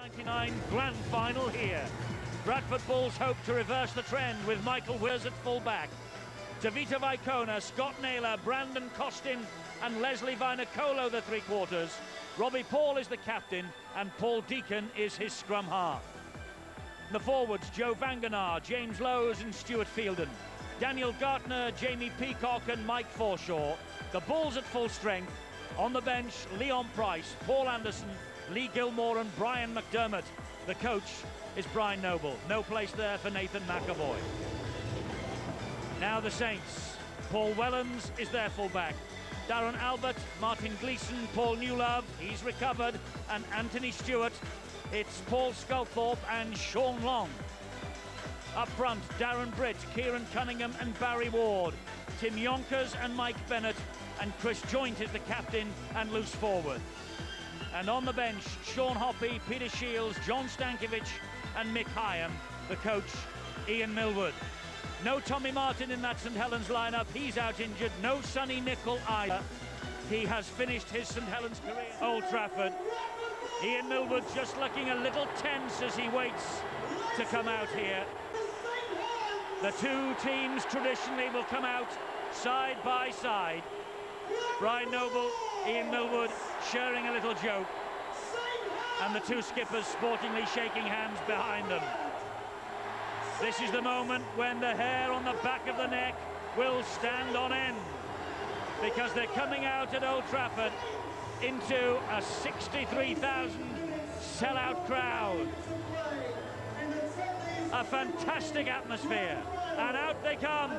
1999 grand final here. Bradford Bulls hope to reverse the trend with Michael Wills at full-back. Davita Vicona, Scott Naylor, Brandon Costin and Leslie Vinacolo the three-quarters. Robbie Paul is the captain and Paul Deacon is his scrum half. The forwards, Joe Vangenaar, James Lowes and Stuart Fielden. Daniel Gartner, Jamie Peacock and Mike Forshaw. The Bulls at full strength. On the bench, Leon Price, Paul Anderson, Lee Gilmore and Brian McDermott. The coach is Brian Noble. No place there for Nathan McAvoy. Now the Saints. Paul Wellens is their fullback. Darren Albert, Martin Gleeson, Paul Newlove, he's recovered, and Anthony Stewart. It's Paul Sculthorpe and Sean Long. Up front, Darren Britt, Kieran Cunningham and Barry Ward. Tim Yonkers and Mike Bennett, and Chris Joint is the captain and loose forward. And on the bench, Sean Hoppy, Peter Shields, John Stankiewicz and Mick Hyam. The coach, Ian Millwood. No Tommy Martin in that St Helens lineup, he's out injured. No Sonny Nicol either. He has finished his St Helens career at Old Trafford. Ian Millwood just looking a little tense as he waits to come out here. The two teams traditionally will come out side by side. Brian Noble, Ian Millwood sharing a little joke, and the two skippers sportingly shaking hands behind them. This is the moment when the hair on the back of the neck will stand on end, because they're coming out at Old Trafford into a 63,000 sellout crowd. A fantastic atmosphere, and out they come,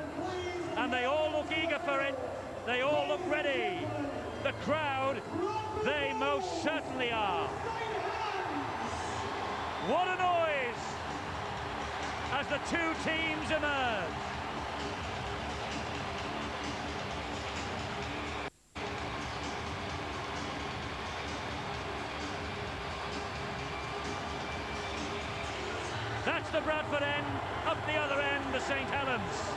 and they all look eager for it. They all look ready. The crowd, they most certainly are. What a noise as the two teams emerge. That's the Bradford end, up the other end, the St Helens.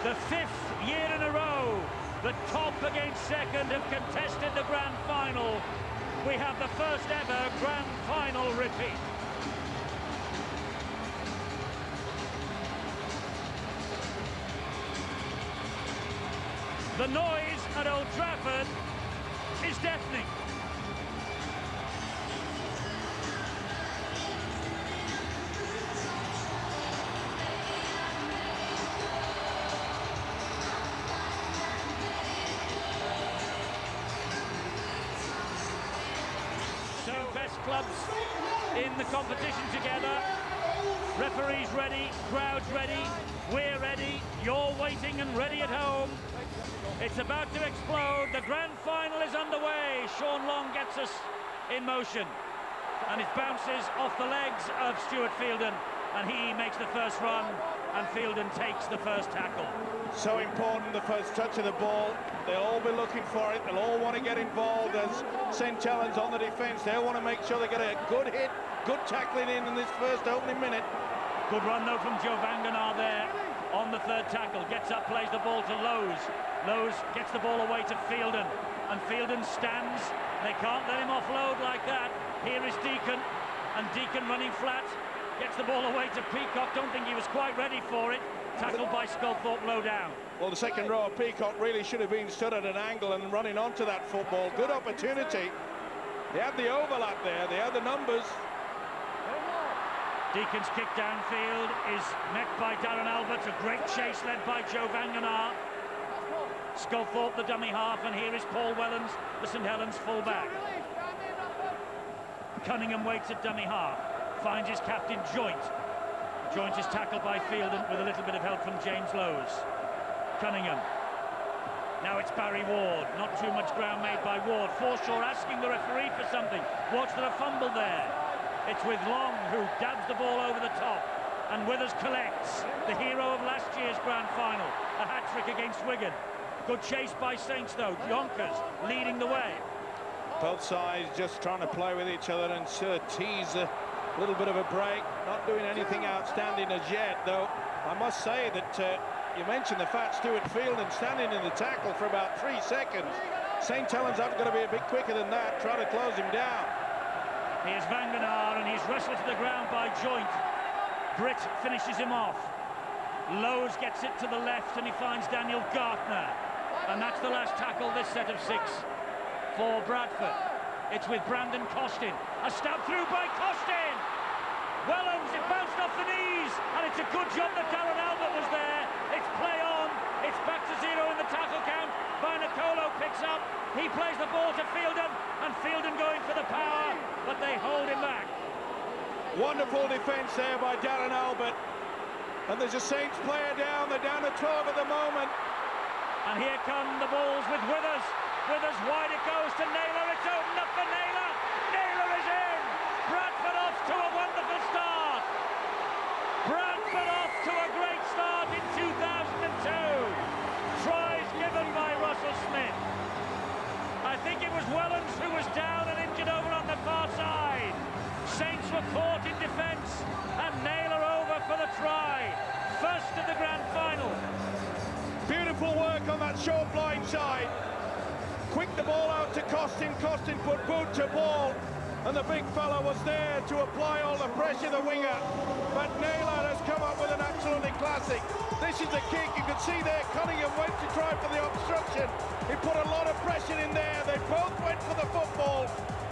The fifth year in a row, the top against second have contested the grand final. We have the first ever grand final repeat. The noise at Old Trafford is deafening. Best clubs in the competition together. Referees ready, crowds ready, we're ready, you're waiting and ready at home. It's about to explode. The grand final is underway. Sean Long gets us in motion, and it bounces off the legs of Stuart Fielden, and he makes the first run, and Fielden takes the first tackle. So important, the first touch of the ball. They'll all be looking for it. They'll all want to get involved as St Helens on the defence. They'll want to make sure they get a good hit, good tackling in this first opening minute. Good run though from Joe Vangenaar there on the third tackle. Gets up, plays the ball to Lowes. Lowes gets the ball away to Fielden, and Fielden stands. They can't let him offload like that. Here is Deacon, and Deacon running flat. Gets the ball away to Peacock. Don't think he was quite ready for it. Tackled by Sculthorpe low down. Well, the second row of Peacock really should have been stood at an angle and running onto that football. Good opportunity. They had the overlap there. They had the numbers. Deacon's kick downfield is met by Darren Albert. A great chase led by Joe Vangenaar. Sculthorpe the dummy half, and here is Paul Wellens, the St Helens fullback. Cunningham waits at dummy half. Finds his captain Joint. Joint is tackled by Fielden with a little bit of help from James Lowes. Cunningham. Now it's Barry Ward. Not too much ground made by Ward. Forshaw asking the referee for something. Watch there a fumble there. It's with Long, who dabs the ball over the top. And Withers collects. The hero of last year's grand final. A hat-trick against Wigan. Good chase by Saints though. Yonkers leading the way. Both sides just trying to play with each other and tease a little bit of a break. Not doing anything outstanding as yet, though. I must say that you mentioned the fat Stuart Fielden standing in the tackle for about 3 seconds. St Helens have got to be a bit quicker than that, try to close him down. Here's Vangenaar, and he's wrestled to the ground by Joint. Britt finishes him off. Lowe's gets it to the left, and he finds Daniel Gartner. And that's the last tackle this set of 6 for Bradford. It's with Brandon Costin. A stab through by Costin! Wellens, it bounced off the knees, and it's a good job that Darren Albert was there. It's play on, it's back to 0 in the tackle count. Vainikolo picks up, he plays the ball to Fielden, and Fielden going for the power, but they hold him back. Wonderful defence there by Darren Albert. And there's a Saints player down, they're down to 12 at the moment. And here come the Bulls with Withers. Withers wide, it goes to Naylor, it's opened up for Naylor. Naylor is in! Bradford off to a wonderful start. Bradford off to a great start in 2002. Tries given by Russell Smith. I think it was Wellens who was down and injured over on the far side. Saints were caught in defence, and Naylor over for the try. First of the grand final. Beautiful work on that short blind side. Quick the ball out to Costin. Costin put boot to ball, and the big fella was there to apply all the pressure, the winger. But Naylor has come up with an absolutely classic. This is the kick. You can see there Cunningham went to try for the obstruction. He put a lot of pressure in there. They both went for the football.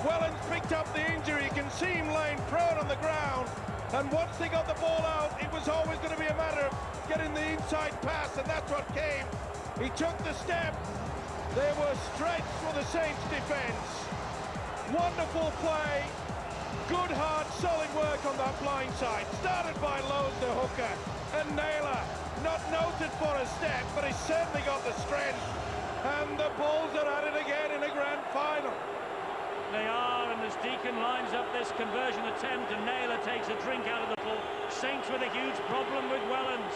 Wellens picked up the injury. You can see him laying prone on the ground. And once they got the ball out, it was always going to be a matter of getting the inside pass, and that's what came. He took the step. They were stretched for the Saints defence. Wonderful play. Good, hard, solid work on that blind side. Started by Lowe's, the hooker. And Naylor, not noted for a step, but he's certainly got the strength. And the Bulls are at it again in a grand final. They are, and as Deacon lines up this conversion attempt and Naylor takes a drink out of the ball. Saints with a huge problem with Wellens.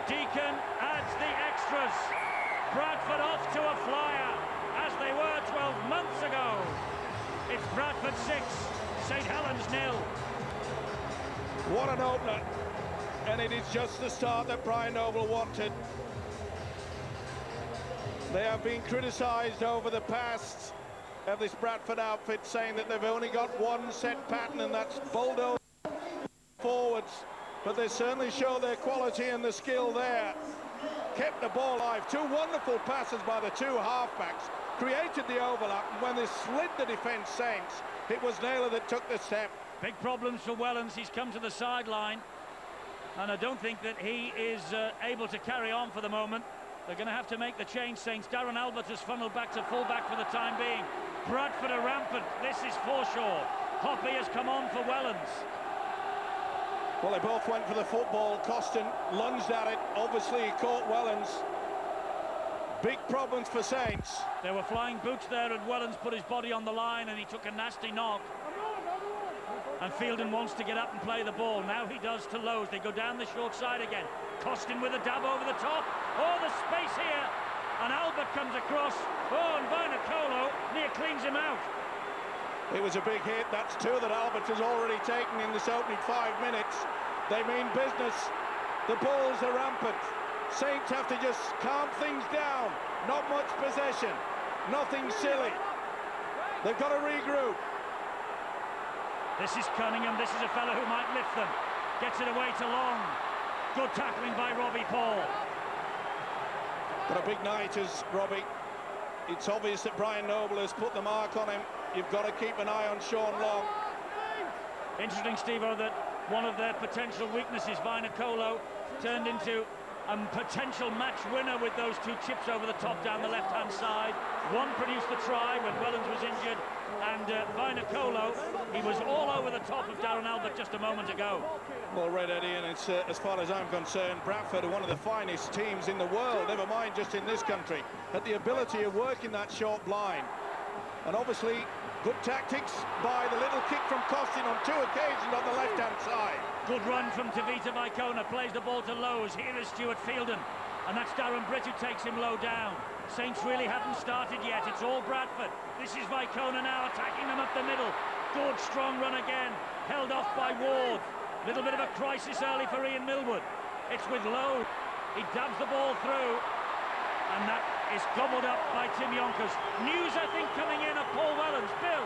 Deacon adds the extras. Bradford off to a flyer, as they were 12 months ago. It's Bradford 6, St Helens 0. What an opener. And it is just the start that Brian Noble wanted. They have been criticised over the past of this Bradford outfit, saying that they've only got one set pattern, and that's bulldoze forwards. But they certainly show their quality and the skill there. Kept the ball alive. 2 wonderful passes by the 2 halfbacks. Created the overlap, and when they slid the defence Saints, it was Naylor that took the step. Big problems for Wellens. He's come to the sideline, and I don't think that he is able to carry on for the moment. They're going to have to make the change, Saints. Darren Albert has funneled back to full-back for the time being. Bradford are rampant. This is Forshaw. Hoppy has come on for Wellens. Well, they both went for the football. Costin lunged at it. Obviously, he caught Wellens. Big problems for Saints. There were flying boots there, and Wellens put his body on the line, and he took a nasty knock. And Fielden wants to get up and play the ball. Now he does to Lowe's. They go down the short side again. Costin with a dab over the top. Oh, the space here. And Albert comes across. Oh, and Vainikolo near cleans him out. It was a big hit. That's 2 that Albert has already taken in this opening 5 minutes. They mean business. The Bulls are rampant. Saints have to just calm things down. Not much possession. Nothing silly. They've got to regroup. This is Cunningham. This is a fellow who might lift them. Gets it away to Long. Good tackling by Robbie Paul. Got a big night as Robbie. It's obvious that Brian Noble has put the mark on him. You've got to keep an eye on Sean Long. Interesting, Steve-O, that one of their potential weaknesses, Vainikolo, turned into a potential match winner with those 2 chips over the top down the left-hand side. One produced the try when Wellens was injured, and Vainikolo, he was all over the top of Darren Albert just a moment ago. Well, Red Eddie, and it's, as far as I'm concerned, Bradford are one of the finest teams in the world, never mind just in this country, at the ability of working that short line. And obviously, good tactics by the little kick from Costin on 2 occasions on the left-hand side. Good run from Tavita Vicona, plays the ball to Lowe's. Here is Stuart Fielden, and that's Darren Britt who takes him low down. Saints really haven't started yet. It's all Bradford. This is Vicona now attacking them up the middle. Good, strong run again. Held off by Ward. Little bit of a crisis early for Ian Millwood. It's with Lowe. He dabs the ball through, and that is gobbled up by Tim Yonkers. News, I think, coming in of Paul Wellens. Bill.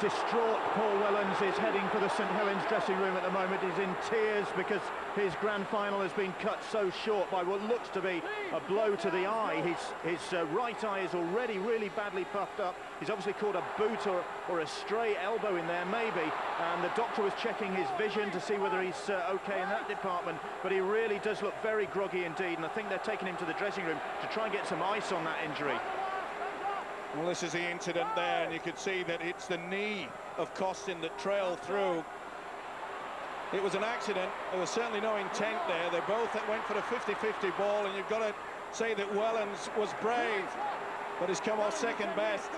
Distraught Paul Wellens is heading for the St Helens dressing room at the moment. He's in tears because his grand final has been cut so short by what looks to be a blow to the eye. His right eye is already really badly puffed up. He's obviously caught a boot or a stray elbow in there, maybe, and the doctor was checking his vision to see whether he's okay in that department, but he really does look very groggy indeed, and I think they're taking him to the dressing room to try and get some ice on that injury. Well, this is the incident there, and you could see that it's the knee of Costin that trailed through. It was an accident. There was certainly no intent there. They both went for the 50-50 ball, and you've got to say that Wellens was brave, but he's come off second best.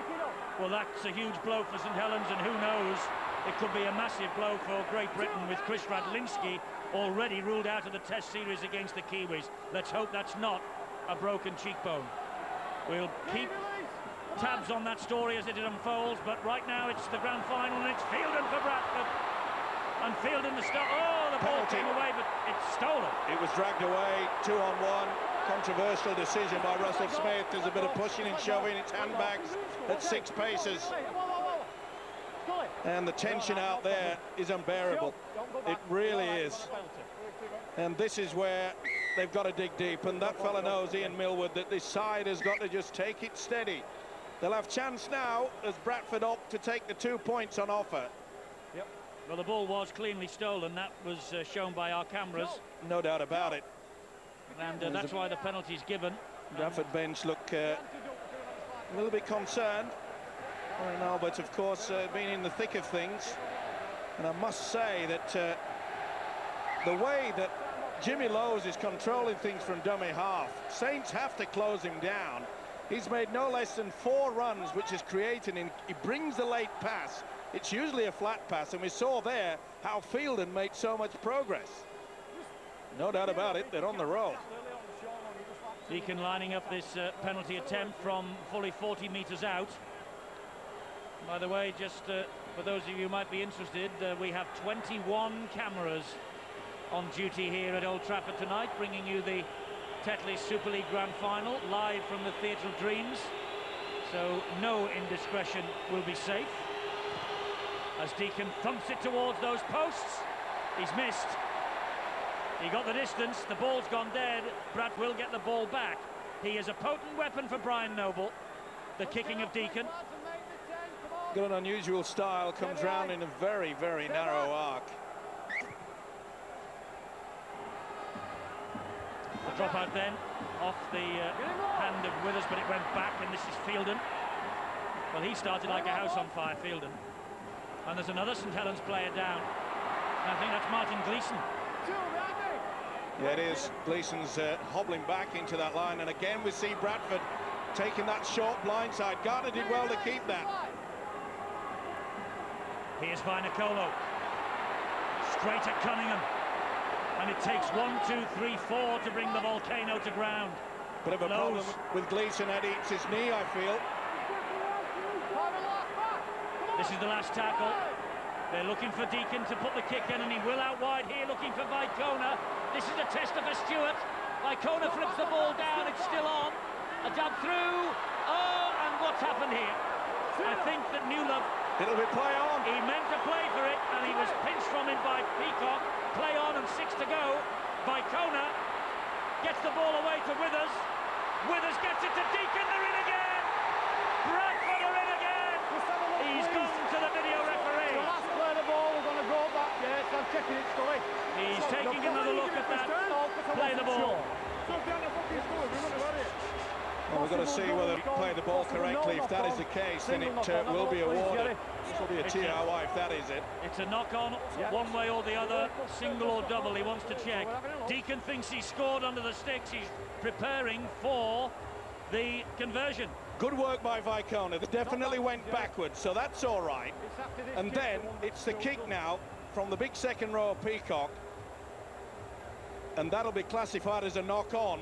Well, that's a huge blow for St Helens, and who knows, it could be a massive blow for Great Britain with Chris Radlinski already ruled out of the Test series against the Kiwis. Let's hope that's not a broken cheekbone. We'll keep tabs on that story as it unfolds, but right now it's the grand final, and it's Fielden for Bradford. And Fielden the stop. Oh, the ball came away, but it's stolen. It was dragged away, 2-on-1. Controversial decision by Russell Smith. There's a bit of pushing and shoving. It's handbags at 6 paces. And the tension out there is unbearable. It really is. And this is where they've got to dig deep. And that fella knows, Ian Millwood, that this side has got to just take it steady. They'll have chance now as Bradford opt to take the 2 points on offer. Yep. Well, the ball was cleanly stolen. That was shown by our cameras. No doubt about it. And that's why the penalty's given. Bradford bench look a little bit concerned. Warren Albert, of course, been in the thick of things. And I must say that the way that Jimmy Lowes is controlling things from dummy half, Saints have to close him down. He's made no less than 4 runs, which is creating him. He brings the late pass. It's usually a flat pass, and we saw there how Fielden made so much progress. No doubt about it, they're on the roll. Deacon lining up this penalty attempt from fully 40 metres out. By the way, just for those of you who might be interested, we have 21 cameras on duty here at Old Trafford tonight, bringing you the Tetley Super League Grand Final live from the Theatre of Dreams. So no indiscretion will be safe. As Deacon thumps it towards those posts, he's missed. He got the distance, the ball's gone dead. Brad will get the ball back. He is a potent weapon for Brian Noble, the kicking of Deacon. Got an unusual style, comes round in a very, very narrow arc. The drop out then, off the hand of Withers, but it went back, and this is Fielden. Well, he started like a house on fire, Fielden. And there's another St Helens player down. And I think that's Martin Gleeson. Yeah, it is. Gleeson's hobbling back into that line, and again we see Bradford taking that short blindside. Gardner did well to keep that. Here's Vinacolo. Straight at Cunningham. And it takes 1, 2, 3, 4 to bring the volcano to ground. Bit of a problem with Gleeson, Eddie. It's his knee, I feel. This is the last tackle. They're looking for Deacon to put the kick in, and he will out wide here, looking for Vicona. This is a tester for Stewart. Vicona flips the ball down, it's still on. A dab through. Oh, and what's happened here? I think that Newlove... It'll be play on. He meant to play for it, and he was pinched from him by Peacock. Play on and 6 to go. Vicona gets the ball away to Withers. Withers gets it to Deacon. They're in again. Bradford are in again. He's gone to the video referee. The last play the ball, we're going to go back. Yes, I'm checking it, Scully. He's taking another look at that. Play the ball. Well, we've got to see whether he played the ball correctly. If that is the case, then it will be awarded. This will be a TRY if that is it. It's a knock-on, one way or the other, single or double, he wants to check. Deacon thinks he scored under the sticks. He's preparing for the conversion. Good work by Vicona. They definitely went backwards, so that's all right. And then it's the kick now from the big second row of Peacock. And that'll be classified as a knock-on.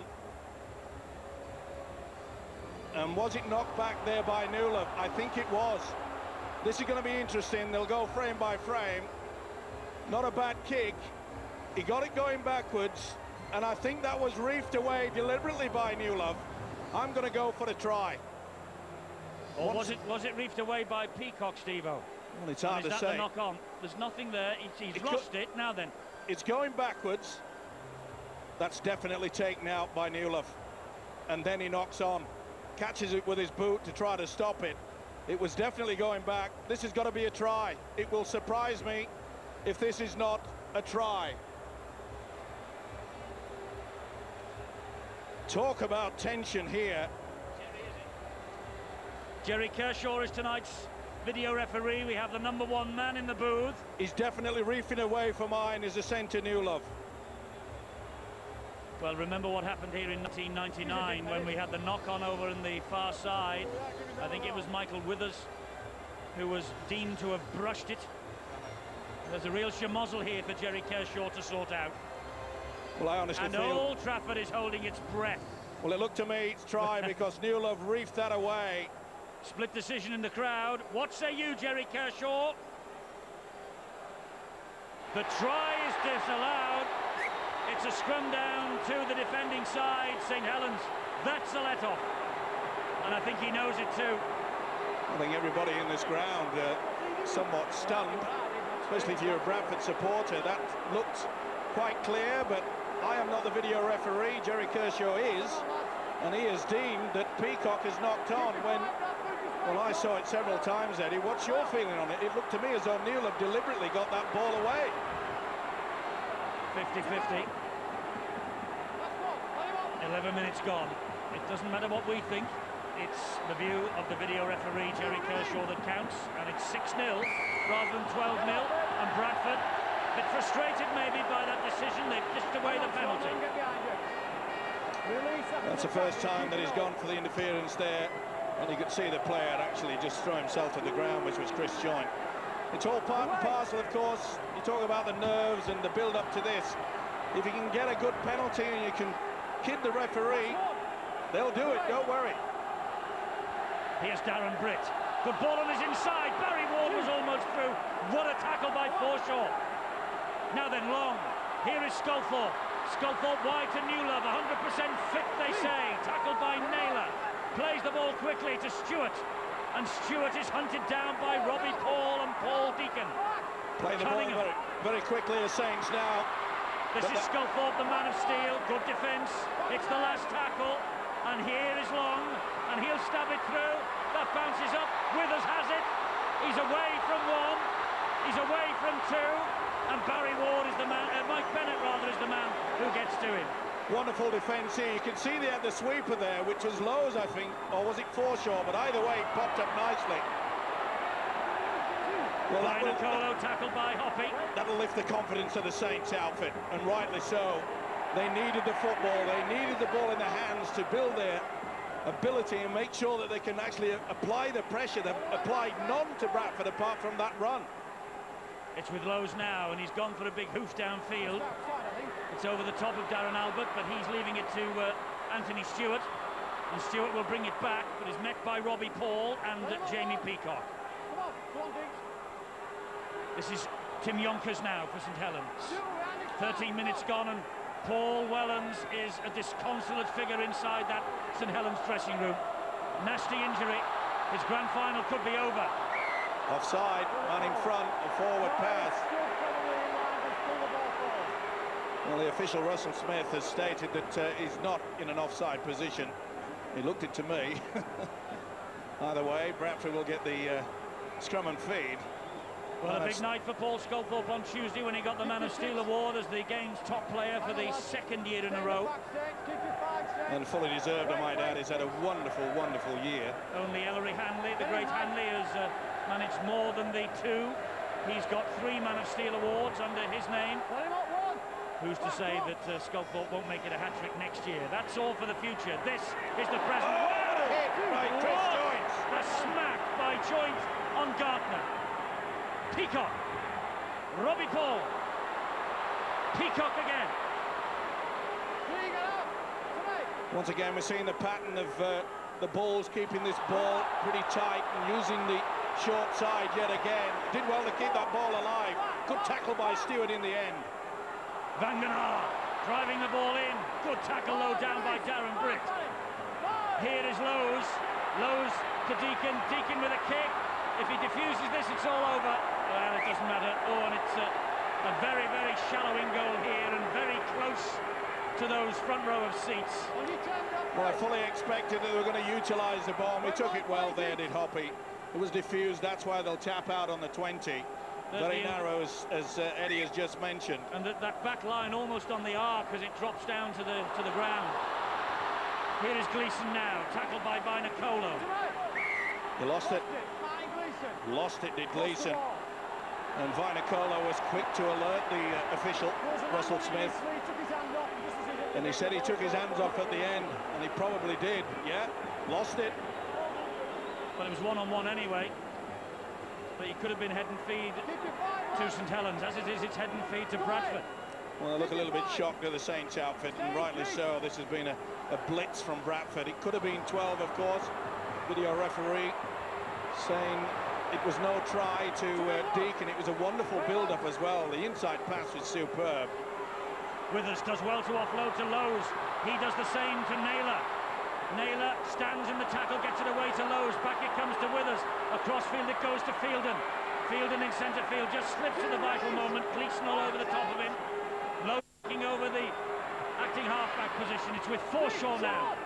And was it knocked back there by Newlove? I think it was. This is going to be interesting. They'll go frame by frame. Not a bad kick. He got it going backwards, and I think that was reefed away deliberately by Newlove. I'm going to go for a try. Or was it reefed away by Peacock, Steve-O? Well, it's hard to say. say. The knock on? There's nothing there. He's lost it. Now then. It's going backwards. That's definitely taken out by Newlove. And then he knocks on. Catches it with his boot to try to stop it. It was definitely going back. This has got to be a try. It will surprise me if this is not a try. Talk about tension here. Jerry Kershaw is tonight's video referee. We have the #1 man in the booth. He's definitely reefing away for mine is a centre Newlove. Well, remember what happened here in 1999 when we had the knock-on over in the far side. I think it was Michael Withers who was deemed to have brushed it. There's a real schmozzle here for Jerry Kershaw to sort out. Well, I honestly feel... And Old Trafford is holding its breath. Well, it looked to me it's try because Newlove reefed that away. Split decision in the crowd. What say you, Jerry Kershaw? The try is disallowed. It's a scrum down to the defending side, St Helens. That's a let-off. And I think he knows it too. I think everybody in this ground somewhat stunned, especially if you're a Bradford supporter. That looked quite clear, but I am not the video referee. Jerry Kershaw is, and he has deemed that Peacock is knocked on when... Well, I saw it several times, Eddie. What's your feeling on it? It looked to me as though Newlove deliberately got that ball away. 50-50. 11 minutes gone. It doesn't matter what we think. It's the view of the video referee, Jerry Kershaw, that counts. And it's 6-0 rather than 12-0. And Bradford, a bit frustrated maybe by that decision. They've dished away the penalty. That's the first time that he's gone for the interference there. And you could see the player actually just throw himself to the ground, which was Chris Joynt. It's all part and parcel, of course. You talk about the nerves and the build-up to this. If you can get a good penalty and you can kid the referee, they'll do it, don't worry. Here's Darren Britt. Good ball on his inside. Barry Ward was almost through. What a tackle by Forshaw. Now then, Long. Here is Sculthorpe. Sculthorpe wide to Newlove. 100% fit, they say. Tackled by Naylor. Plays the ball quickly to Stewart. And Stewart is hunted down by Robbie Paul and Paul Deacon. Play the ball very, very quickly as Saints now. This is Sculthorpe, the man of steel. Good defence. It's the last tackle. And here is Long. And he'll stab it through. That bounces up. Withers has it. He's away from one. He's away from two. And Barry Ward is the man, Mike Bennett rather, is the man who gets to him. Wonderful defence here. You can see they had the sweeper there, which was Lowe's, I think, or was it Forshaw? But either way, it popped up nicely. Well, Colo tackled by Hoppy. That'll lift the confidence of the Saints outfit, and rightly so. They needed the football. They needed the ball in their hands to build their ability and make sure that they can actually apply the pressure. They've applied none to Bradford apart from that run. It's with Lowe's now, and he's gone for a big hoof downfield. It's over the top of Darren Albert, but he's leaving it to Anthony Stewart. And Stewart will bring it back, but is met by Robbie Paul and Jamie Peacock. This is Tim Yonkers now for St Helens. 13 minutes gone, and Paul Wellens is a disconsolate figure inside that St Helens dressing room. Nasty injury. His grand final could be over. Offside, man in front, a forward pass. Well, the official Russell Smith has stated that he's not in an offside position. He looked it to me. Either way, Bradford will get the scrum and feed. Well, a big night for Paul Sculthorpe on Tuesday when he got the Man of Steel award as the game's top player for the second year in a row. And fully deserved, I might add. He's had a wonderful, wonderful year. Only Ellery Hanley, the great Hanley, has managed more than the two. He's got 3 Man of Steel awards under his name. Who's to say that Sculthorpe won't make it a hat-trick next year? That's all for the future. This is the present. Hit by Chris Joynt. A smack by Joynt on Gartner. Peacock. Robbie Paul. Peacock again. Once again, we're seeing the pattern of the Bulls keeping this ball pretty tight and using the short side yet again. Did well to keep that ball alive. Good tackle by Stewart in the end. Van den Haar driving the ball in. Good tackle low down by Darren Britt. Here is Lowe's. Lowe's to Deacon. Deacon with a kick. If he defuses this, it's all over. Well, it doesn't matter. Oh, and it's a very, very shallow in goal here and very close to those front row of seats. Well, I fully expected that they were going to utilise the ball. We took it well there, did Hoppy. It was diffused. That's why they'll tap out on the 20. Very narrow, as Eddie has just mentioned. And that back line almost on the arc as it drops down to the ground. Here is Gleeson now, tackled by Vainicolo. He lost it. Lost it, did Gleeson. And Vainicolo was quick to alert the official, Russell Smith. And he said he took his hands off at the end, and he probably did. Yeah, lost it. Well, it was one-on-one anyway. But he could have been head and feed to St Helens. As it is, it's head and feed to Bradford. Well, they look a little bit shocked at the Saints outfit, and rightly so. This has been a blitz from Bradford. It could have been 12, of course. Video referee saying it was no try to Deacon. It was a wonderful build-up as well. The inside pass was superb. Withers does well to offload to Lowe's. He does the same to Naylor. Naylor stands in the tackle, gets it away to Lowe's. Back it comes to Withers. Across field it goes to Fielden. Fielden in centre field just slips at the vital moment. Gleeson all over the top of him. Lowe's taking over the acting half-back position. It's with Forshaw now.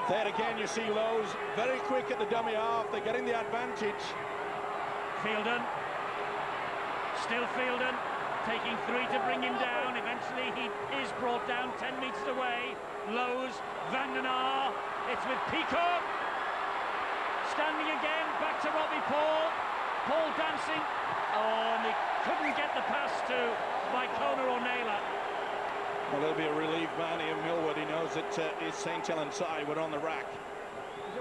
There again you see Lowe's very quick at the dummy half. They're getting the advantage. Fielden. Still Fielden. Taking 3 to bring him down. Eventually he is brought down 10 metres away. Lowe's, Van den Aar. It's with Peacock. Standing again, back to Robbie Paul. Paul dancing. Oh, and he couldn't get the pass to Vicona or Naylor. Well, there'll be a relief man here, Millwood. He knows that his St Helens side were on the rack.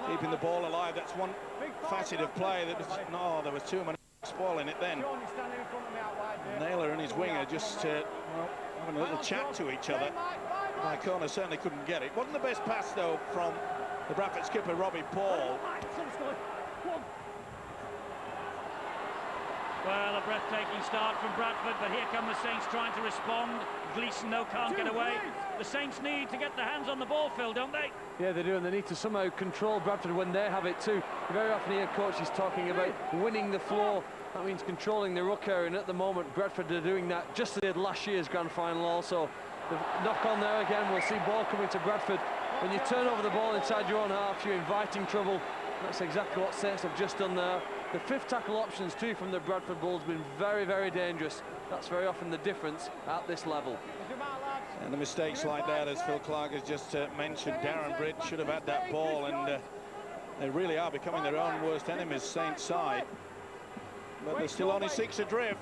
Keeping the ball alive, that's one facet of play. There was too many spoiling it then. Naylor and his winger just well, having a little chat to each other. Vicona certainly couldn't get it. Wasn't the best pass, though, from the Bradford skipper, Robbie Paul. Well, a breathtaking start from Bradford, but here come the Saints trying to respond. Gleeson, though, can't get away. The Saints need to get their hands on the ball, Phil, don't they? Yeah, they do, and they need to somehow control Bradford when they have it too. You very often hear coaches talking about winning the floor. That means controlling the ruck area, and at the moment, Bradford are doing that just as they did last year's grand final also. The knock on there again, we'll see ball coming to Bradford. When you turn over the ball inside your own half, you're inviting trouble. That's exactly what Saints have just done there. The fifth tackle options too from the Bradford Bulls have been very, very dangerous. That's very often the difference at this level. And the mistakes like that, as Phil Clark has just mentioned, Darren Britt should have had that ball, and they really are becoming their own worst enemies, Saints side. But they're still only 6 adrift.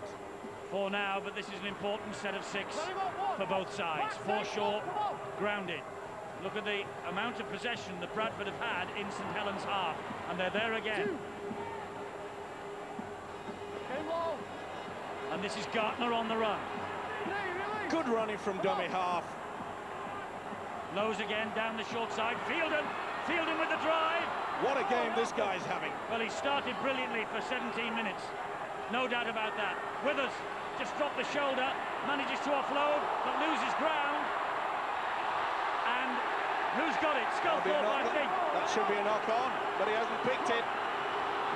4 now, but this is an important set of 6 for both sides. Forshaw grounded. Look at the amount of possession that Bradford have had in St Helens half, and they're there again. And this is Gartner on the run. Good running from dummy half. Lowe's again down the short side. Fielden with the drive. What a game this guy's having. Well, he started brilliantly for 17 minutes. No doubt about that. Withers just dropped the shoulder, manages to offload, but loses ground. And who's got it? Sculthorpe, I think. That should be a knock-on, but he hasn't picked it.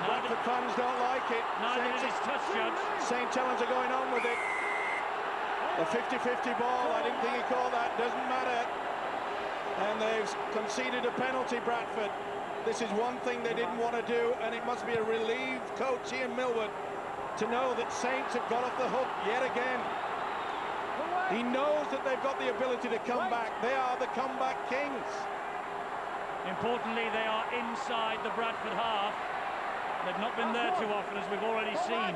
Bradford fans don't like it. Neither did his touch judge. St Helens are going on with it. A 50-50 ball, I didn't think he called that, doesn't matter. And they've conceded a penalty, Bradford. This is one thing they didn't want to do, and it must be a relieved coach Ian Millwood to know that Saints have got off the hook yet again. He knows that they've got the ability to come back. They are the comeback kings. Importantly, they are inside the Bradford half. They've not been there too often, as we've already seen.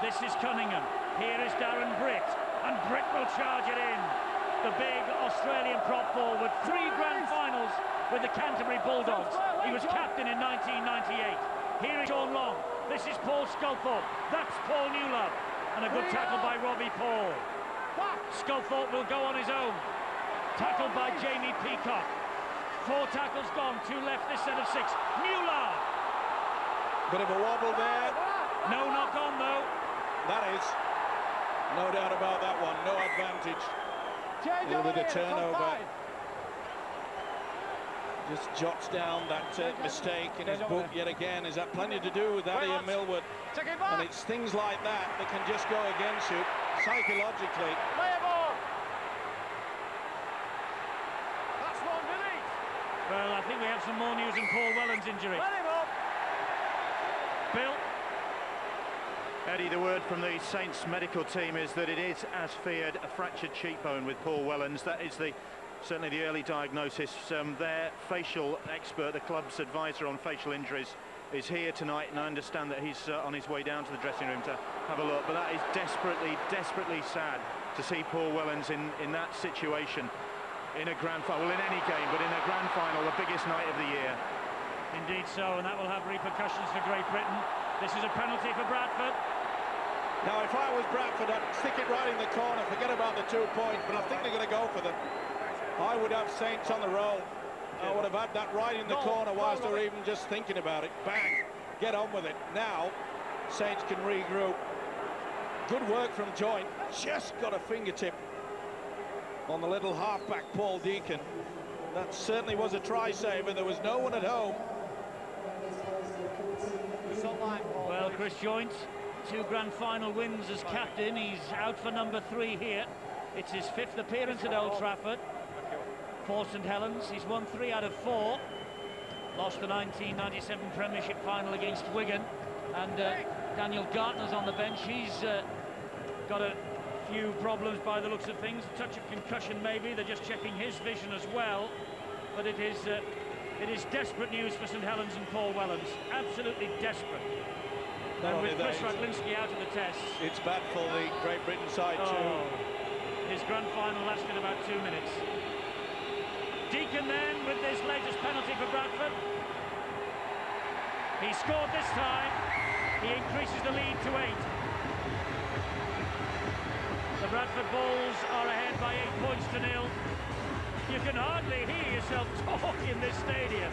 This is Cunningham. Here is Darren Britt, and Britt will charge it in. The big Australian prop forward, 3 grand finals with the Canterbury Bulldogs. He was captain in 1998. Here is Sean Long. This is Paul Sculthorpe. That's Paul Newlove. And a good tackle by Robbie Paul. Sculthorpe will go on his own. Tackled by Jamie Peacock. 4 tackles gone, 2 left this set of 6. Newlove. Bit of a wobble there. No knock on though. That is. No doubt about that one. No advantage. A little bit of turnover. Just jots down that mistake in his book yet again. Is that plenty to do with that Ian Millwood? And it's things like that that can just go against you psychologically. That's one minute. Well, I think we have some more news on Paul Welland's injury. Bill? Eddie, the word from the Saints medical team is that it is, as feared, a fractured cheekbone with Paul Welland's. That is certainly the early diagnosis. Their facial expert, the club's advisor on facial injuries, is here tonight, and I understand that he's on his way down to the dressing room to have a look. But that is desperately sad to see Paul Welland's in that situation in a grand final, well, in any game, but in a grand final, the biggest night of the year. Indeed so, and that will have repercussions for Great Britain. This is a penalty for Bradford. Now, if I was Bradford, I'd stick it right in the corner, forget about the 2 points, but I think they're going to go for them. I would have Saints on the roll. I would have had that right in the corner whilst they're even just thinking about it. Bang, get on with it. Now, Saints can regroup. Good work from Joint. Just got a fingertip on the little halfback Paul Deacon. That certainly was a try-saver. There was no one at home. Well, Chris Joint, 2 grand final wins as captain. He's out for number 3 here. It's his 5th appearance at Old Trafford for St Helens. He's won 3 out of 4. Lost the 1997 Premiership final against Wigan. And Daniel Gartner's on the bench. He's got a few problems by the looks of things. A touch of concussion maybe. They're just checking his vision as well. But it is desperate news for St Helens and Paul Welland's. Absolutely desperate. And with Chris Radlinski out of the tests. It's bad for the Great Britain side too. His grand final lasted about 2 minutes. Deacon then with this latest penalty for Bradford. He scored this time. He increases the lead to 8. The Bradford Bulls are ahead by 8 points to 0. You can hardly hear yourself talk in this stadium.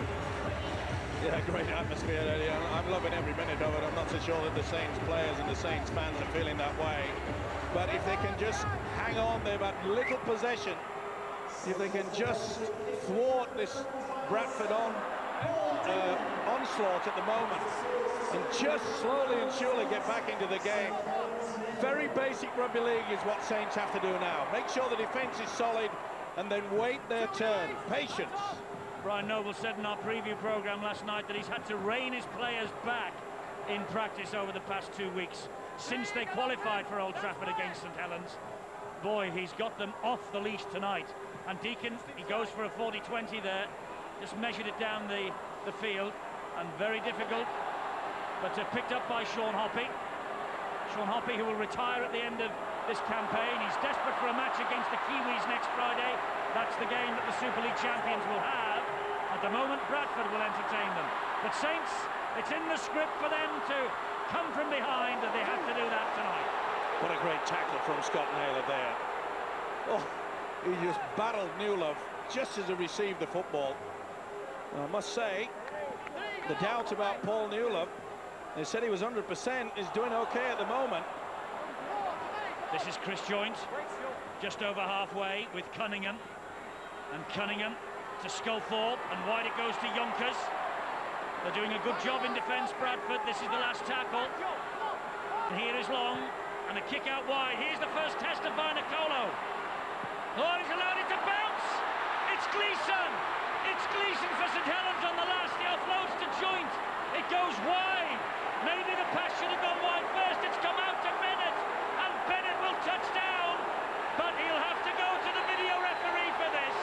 Yeah, great atmosphere, Eddie. I'm loving every minute of it. I'm not so sure that the Saints players and the Saints fans are feeling that way. But if they can just hang on, they've had little possession. If they can just thwart this Bradford onslaught at the moment and just slowly and surely get back into the game. Very basic rugby league is what Saints have to do now. Make sure the defence is solid and then wait their turn. Patience. Brian Noble said in our preview programme last night that he's had to rein his players back in practice over the past 2 weeks since they qualified for Old Trafford against St Helens. Boy, he's got them off the leash tonight. And Deacon, he goes for a 40-20 there, just measured it down the field, and very difficult, but picked up by Sean Hoppy. Sean Hoppy, who will retire at the end of this campaign. He's desperate for a match against the Kiwis next Friday. That's the game that the Super League champions will have. At the moment, Bradford will entertain them. But Saints, it's in the script for them to come from behind, and they have to do that tonight. What a great tackle from Scott Naylor there. Oh, he just battled Newlove just as he received the football. I must say, the doubt about Paul Newlove, they said he was 100%, is doing okay at the moment. This is Chris Joint, just over halfway with Cunningham. And Cunningham to Sculthorpe, and wide it goes to Yonkers. They're doing a good job in defence, Bradford. This is the last tackle. And here is Long, and a kick out wide. Here's the first test of Vinacolo. Oh, he's allowed it to bounce! It's Gleeson! It's Gleeson for St Helens on the last. He offloads to Joint. It goes wide. Maybe the pass should have gone wide first. It's come out to Bennett, and Bennett will touch down, but he'll have to go to the video referee for this.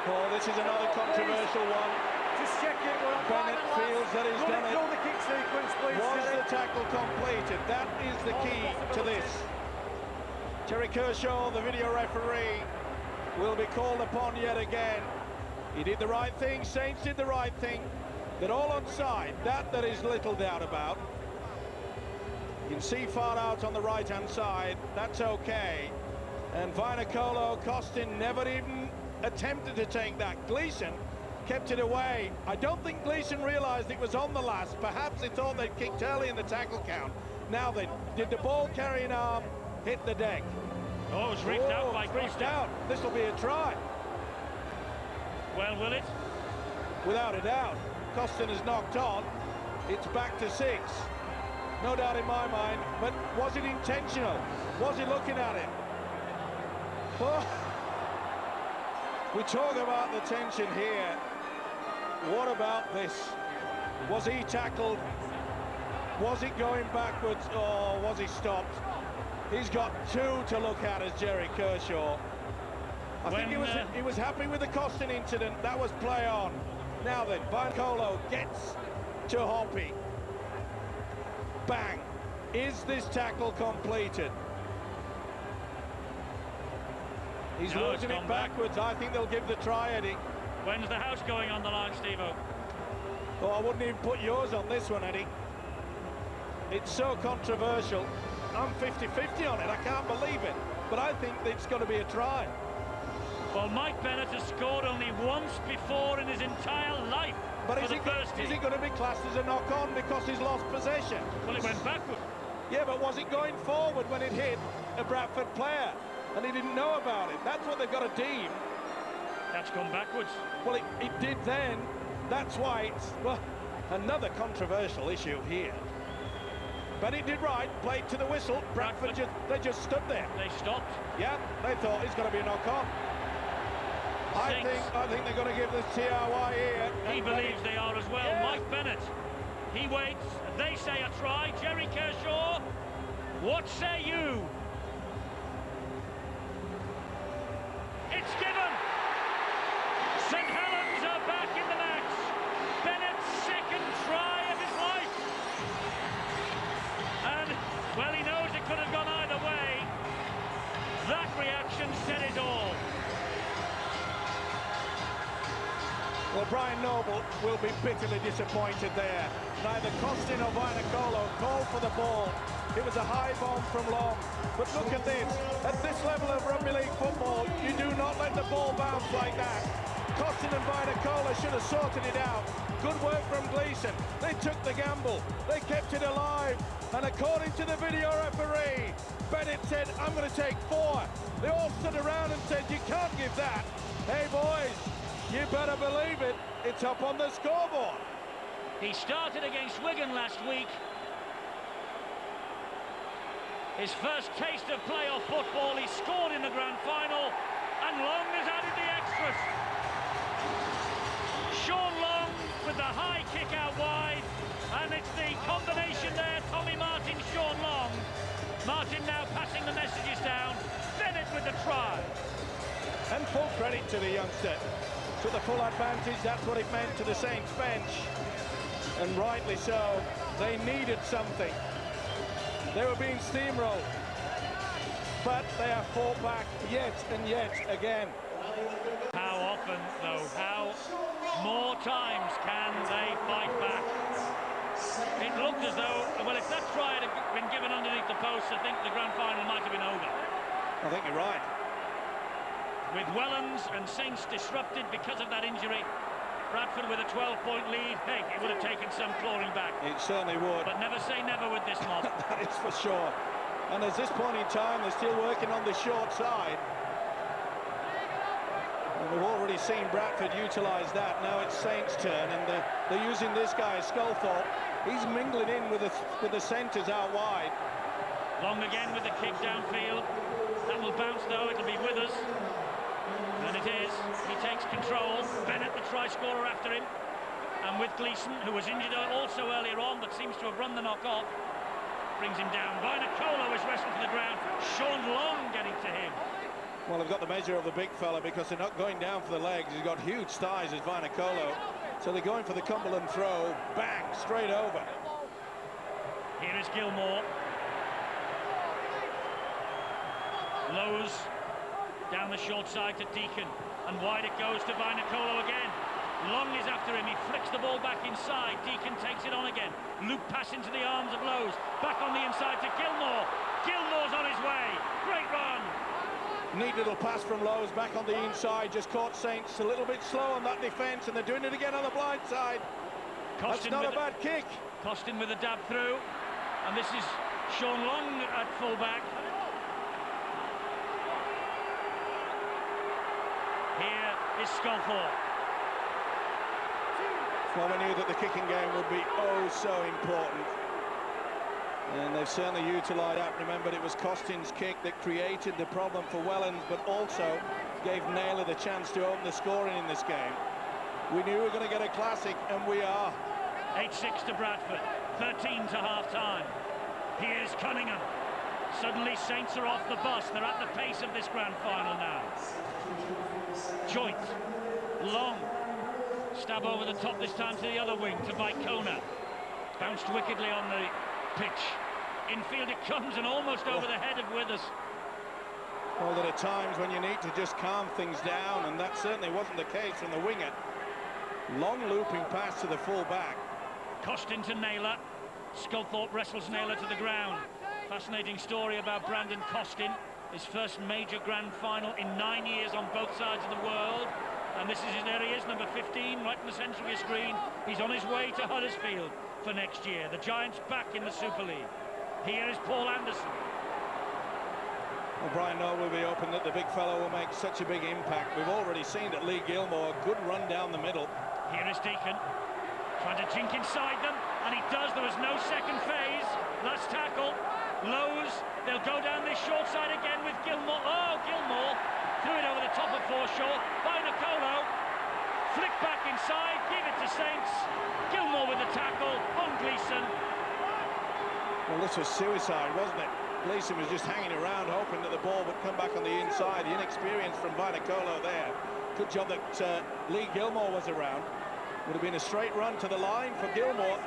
Oh, this is another controversial one. Just check it. Bennett feels that he's done it. Control the kick sequence, please. Was the tackle completed? That is the key to this. Terry Kershaw, the video referee, will be called upon yet again. He did the right thing. Saints did the right thing. They're all onside. That there is little doubt about. You can see far out on the right-hand side. That's okay. And Vinacolo, Costin never even attempted to take that. Gleeson kept it away. I don't think Gleeson realised it was on the last. Perhaps they thought they'd kicked early in the tackle count. Now then, did the ball carrying arm hit the deck? Oh, it was reached out by Reached out. This will be a try. Well, will it? without a doubt. Costin has knocked on. It's back to 6. No doubt in my mind, but was it intentional? Was he looking at it? Oh. We talk about the tension here. What about this? Was he tackled? Was it going backwards, or was he stopped? He's got 2 to look at as Jerry Kershaw. I think he was happy with the Costin incident. That was play on. Now then, Vainicolo gets to Hoppy. Bang. Is this tackle completed? He's losing it backwards. I think they'll give the try, Eddie. When's the house going on the line, Steve-O? Oh, I wouldn't even put yours on this one, Eddie. It's so controversial. I'm 50-50 on it. I can't believe it. But I think it's going to be a try. Well, Mike Bennett has scored only once before in his entire life. But is it going to be classed as a knock-on because he's lost possession? Well, it went backward. Yeah, but was it going forward when it hit a Bradford player? And he didn't know about it. That's what they've got to deem. That's gone backwards. Well, it did then. That's why it's, well, another controversial issue here. But it did right, played to the whistle. Bradford, they just stood there. They stopped. Yeah, they thought it's going to be a knock-on. I think they're going to give this TRY here. He believes they are as well. Yeah. Mike Bennett, he waits. They say a try. Jerry Kershaw, what say you? It's given. St Helens are back in the match. Bennett's second try of his life. And, well, he knows it could have gone either way. That reaction said it all. Well, Brian Noble will be bitterly disappointed there. Neither Costin or Vainicolo called for the ball. It was a high bomb from long. But look at this. At this level of rugby league football, you do not let the ball bounce like that. Costin and Vainicolo should have sorted it out. Good work from Gleeson. They took the gamble. They kept it alive. And according to the video referee, Bennett said, I'm going to take 4. They all stood around and said, you can't give that. Hey, boys. You better believe it, it's up on the scoreboard. He started against Wigan last week. His first taste of playoff football, he scored in the grand final, and Long has added the extras. Sean Long with the high kick out wide, and it's the combination there, Tommy Martin, Sean Long. Martin now passing the messages down, Bennett with the try. And full credit to the youngster. To the full advantage, that's what it meant to the Saints bench. And rightly so, they needed something. They were being steamrolled. But they have fought back yet and yet again. How often, though, how more times can they fight back? It looked as though, well, if that try had been given underneath the post, I think the grand final might have been over. I think you're right. With Wellens and Saints disrupted because of that injury, Bradford with a 12-point lead, hey, it would have taken some clawing back. It certainly would. But never say never with this mob. That is for sure. And at this point in time, they're still working on the short side. And we've already seen Bradford utilise that. Now it's Saints' turn, and they're using this guy, Sculthorpe. He's mingling in with the centres out wide. Long again with the kick downfield. That will bounce, though. It'll be with us. And it is. He takes control. Bennett, the try scorer, after him. And with Gleeson, who was injured also earlier on, but seems to have run the knock off, brings him down. Vainicolo is wrestled to the ground. Sean Long getting to him. Well, they've got the measure of the big fella because they're not going down for the legs. He's got huge thighs as Vainicolo. So they're going for the Cumberland throw. Bang, straight over. Here is Gilmore. Lowe's down the short side to Deacon, and wide it goes to Vainicolo again. Long is after him, he flicks the ball back inside. Deacon takes it on again. Loop pass into the arms of Lowe's. Back on the inside to Gilmore. Gilmore's on his way. Great run. Neat little pass from Lowe's back on the inside. Just caught Saints a little bit slow on that defence, and they're doing it again on the blind side. That's not a bad kick. Costin with a dab through, and this is Sean Long at full-back. Here is Sculthorpe. Well, we knew that the kicking game would be oh so important. And they've certainly utilised that. Remember, it was Costin's kick that created the problem for Wellens, but also gave Naylor the chance to open the scoring in this game. We knew we were going to get a classic, and we are. 8-6 to Bradford, 13 to half-time. Here's Cunningham. Suddenly Saints are off the bus. They're at the pace of this grand final now. Joint, long, stab over the top this time to the other wing, to Vicona. Bounced wickedly on the pitch. Infield it comes and almost over the head of Withers. Well, there are times when you need to just calm things down, and that certainly wasn't the case from the winger. Long looping pass to the full-back. Costin to Naylor. Sculthorpe wrestles Naylor to the ground. Fascinating story about Brandon Costin. His first major grand final in 9 years on both sides of the world. And this is his, there he is, number 15, right in the centre of your screen. He's on his way to Huddersfield for next year. The Giants back in the Super League. Here is Paul Anderson. Well, Brian Noel will be open that the big fellow will make such a big impact. We've already seen that Lee Gilmore, good run down the middle. Here is Deacon, trying to jink inside them, and he does. There was no second phase. Last tackle. Lowe's, they'll go down this short side again with Gilmore. Oh, Gilmore threw it over the top of Forshaw. By Nicolo, flick back inside, give it to Saints. Gilmore with the tackle on Gleeson. Well, this was suicide, wasn't it? Gleeson was just hanging around, hoping that the ball would come back on the inside. The inexperience from Vainicolo there. Good job that Lee Gilmore was around. Would have been a straight run to the line for Gilmore.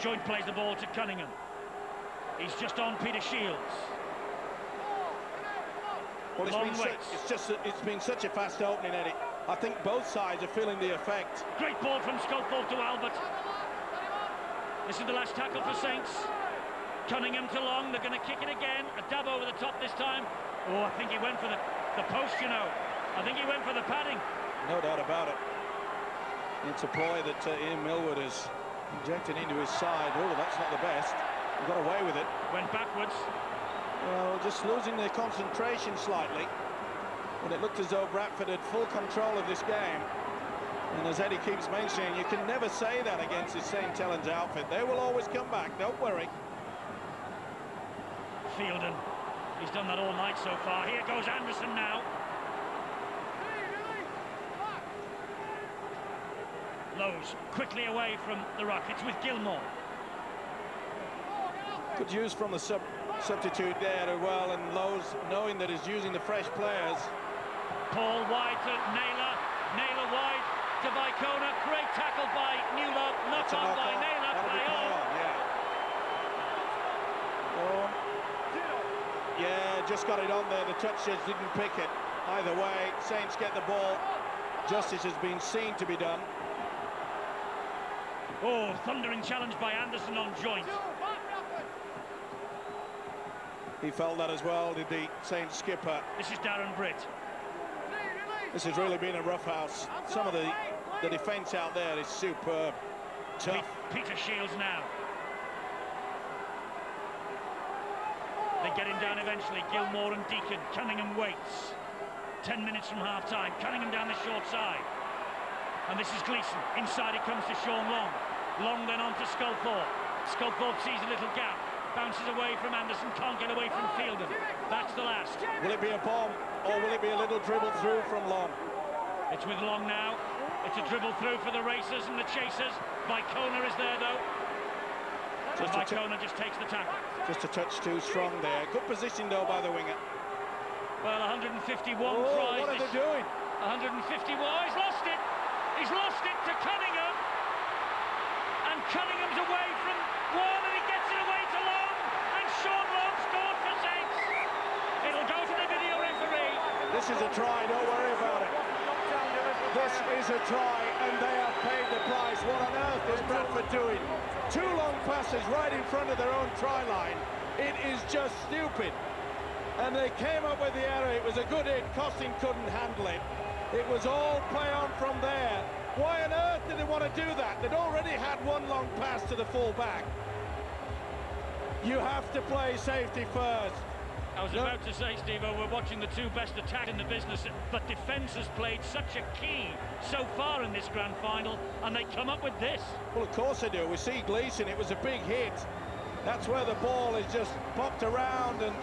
Joint plays the ball to Cunningham. He's just on Peter Shields. Well, it's been such a fast opening, Eddie. I think both sides are feeling the effect. Great ball from Sculthorpe to Albert. This is the last tackle for Saints. Cunningham to Long, they're going to kick it again. A dab over the top this time. Oh, I think he went for the post, you know. I think he went for the padding. No doubt about it. It's a ploy that Ian Millwood has injected into his side. Oh, that's not the best. He got away with it. Went backwards. Well, just losing their concentration slightly. When it looked as though Bradford had full control of this game. And as Eddie keeps mentioning, you can never say that against this St Helens outfit. They will always come back, don't worry. Fielden, he's done that all night so far. Here goes Anderson now. Lowe's quickly away from the ruck. It's with Gilmore. Good use from the substitute there as well, and Lowe's knowing that he's using the fresh players. Paul wide to Naylor. Naylor wide to Vicona. Great tackle by Newlow. Knock on by Naylor. Play on. Yeah, just got it on there. The touch just didn't pick it. Either way, Saints get the ball. Justice has been seen to be done. Oh, thundering challenge by Anderson on Joint. He felt that as well, did the Saints skipper. This is Darren Britt. This has really been a rough house. Some of the defence out there is superb. Tough. Peter Shields now. They get him down eventually. Gilmore and Deacon. Cunningham waits. 10 minutes from half-time. Cunningham down the short side. And this is Gleeson. Inside it comes to Sean Long. Long then on to Sculthorpe. Sculthorpe sees a little gap. Bounces away from Anderson. Can't get away from Fielden. That's the last. Will it be a bomb or will it be a little dribble through from Long? It's with Long now. It's a dribble through for the racers and the chasers. Vicona is there though. Vicona just takes the tackle. Just a touch too strong there. Good position though by the winger. Well, 151 tries. What are they doing? 151. He's lost it. He's lost it to Cunningham. And Cunningham's away from one, and he gets it away to Long. And Sean Long scored for Saints. It'll go to the video referee. This is a try, don't worry about it. This is a try, and they have paid the price. What on earth is Bradford doing? Two long passes right in front of their own try line. It is just stupid. And they came up with the error. It was a good hit. Costin couldn't handle it. It was all play on from there. Why on earth did they want to do that? They'd already had one long pass to the full back. You have to play safety first. I was about to say, Steve, we're watching the two best attacks in the business, but defence has played such a key so far in this grand final, and they come up with this. Well, of course they do. We see Gleeson, it was a big hit. That's where the ball is just popped around, and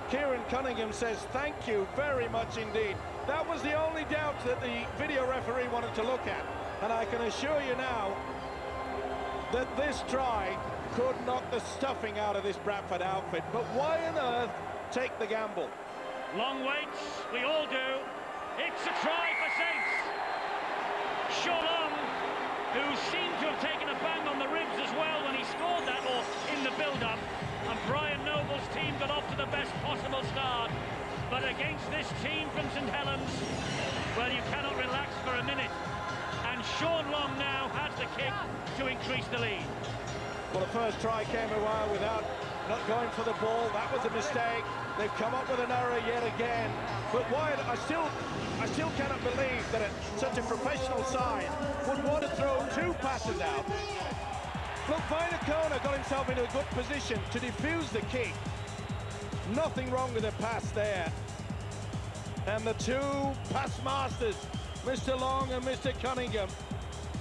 Kieran Cunningham says, thank you very much indeed. That was the only doubt that the video referee wanted to look at, and I can assure you now that this try could knock the stuffing out of this Bradford outfit. But why on earth take the gamble? Long waits, we all do. It's a try for Saints. Sean Long, who seemed to have taken a bang on the ribs as well when he scored that, or in the build-up, and Brian Noble's team got off to the best possible start. But against this team from St Helens, well, you cannot relax for a minute. And Sean Long now has the kick to increase the lead. Well, the first try came a while without not going for the ball. That was a mistake. They've come up with an error yet again. But Wyatt, I still cannot believe that such a professional side would want to throw two passes out. Look, Vainikona got himself into a good position to defuse the kick. Nothing wrong with the pass there. And the two pass masters, Mr. Long and Mr. Cunningham.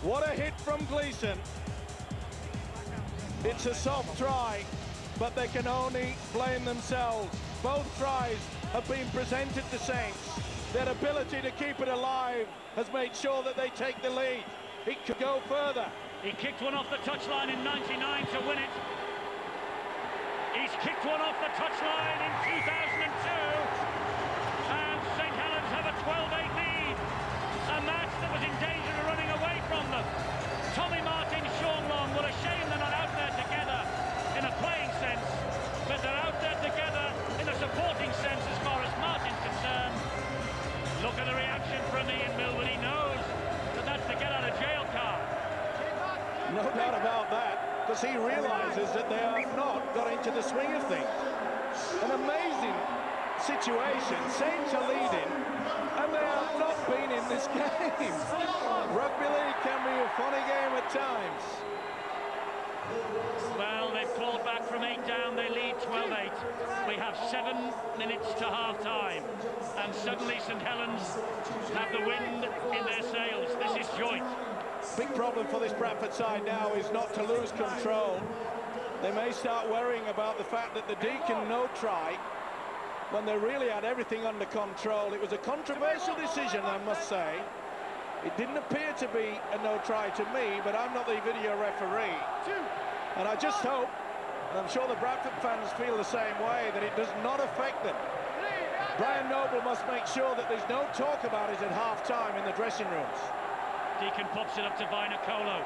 What a hit from Gleeson. It's a soft try, but they can only blame themselves. Both tries have been presented to Saints. Their ability to keep it alive has made sure that they take the lead. It could go further. He kicked one off the touchline in '99 to win it. He's kicked one off the touchline in 2002. And St Helens have a 12-8 lead. A match that was in danger of running away from them. Tommy Martin, Sean Long, what a shame they're not out there together in a playing sense, but they're out there together in a supporting sense as far as Martin's concerned. Look at the reaction from Ian Milward. He knows that that's the get-out-of-jail card. No doubt about that, because he realises that they have not got into the swing of things. An amazing situation. Saints are leading, and they have not been in this game. Rugby league can be a funny game at times. Well, they've clawed back from 8 down, they lead 12-8. We have 7 minutes to half-time, and suddenly St Helens have the wind in their sails. This is joint. Big problem for this Bradford side now is not to lose control. They may start worrying about the fact that the Deacon no try, when they really had everything under control. It was a controversial decision, I must say. It didn't appear to be a no try to me, but I'm not the video referee. And I just hope, and I'm sure the Bradford fans feel the same way, that it does not affect them. Brian Noble must make sure that there's no talk about it at half-time in the dressing rooms. Deacon pops it up to Vainikona.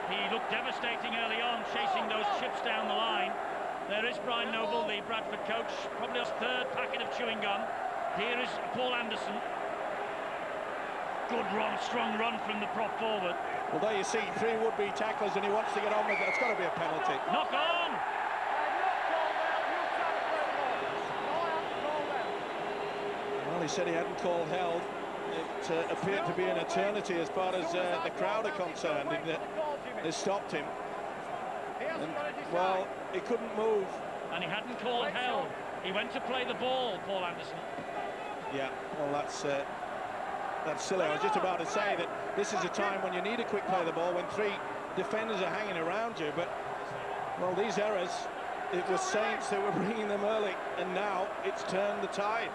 He looked devastating early on, chasing those chips down the line. There is Brian Noble, the Bradford coach, probably his third packet of chewing gum. Here is Paul Anderson. Good run, strong run from the prop forward. Well, there you see 3 would-be tacklers, and he wants to get on with it. It's got to be a penalty. Knock on! Well, he said he hadn't called held. It appeared to be an eternity as far as the crowd are concerned. They stopped him. And, well, he couldn't move. And he hadn't called held. He went to play the ball, Paul Anderson. Yeah, well, that's silly. I was just about to say that this is a time when you need a quick play of the ball, when 3 defenders are hanging around you. But, well, these errors, it was Saints that were bringing them early, and now it's turned the tide.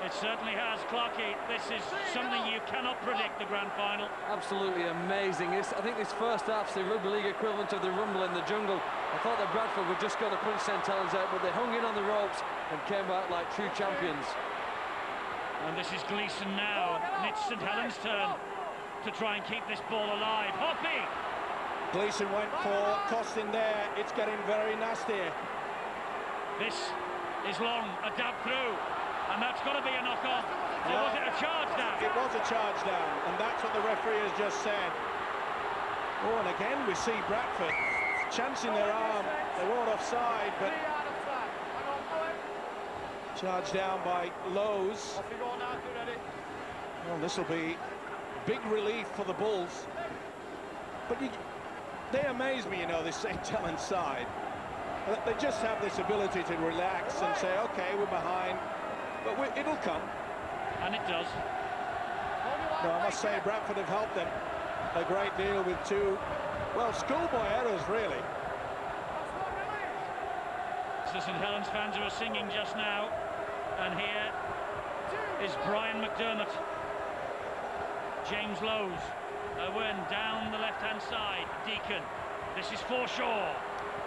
It certainly has, Clarkie. This is something you cannot predict, the grand final. Absolutely amazing. I think this first half's the rugby league equivalent of the rumble in the jungle. I thought that Bradford were just going to punch St Helens out, but they hung in on the ropes and came back like true champions. And this is Gleeson now, and it's St Helens' turn to try and keep this ball alive. Hoppy! Gleeson went for Costin there. It's getting very nasty. This is Long, a dab through, and that's got to be a knock-off. Or was it a charge down? It was a charge down, and that's what the referee has just said. Oh, and again we see Bradford chancing their arm. They weren't offside, but charged down by Lowe's. Well, this will be big relief for the Bulls. But they amaze me, you know, this St Helens side. They just have this ability to relax and say, OK, we're behind, but it'll come. And it does. No, I must say Bradford have helped them a great deal with two, well, schoolboy errors, really. The St Helens fans who are singing just now, and here is Brian McDermott. James Lowes, Owen down the left-hand side. Deacon, this is Forshaw.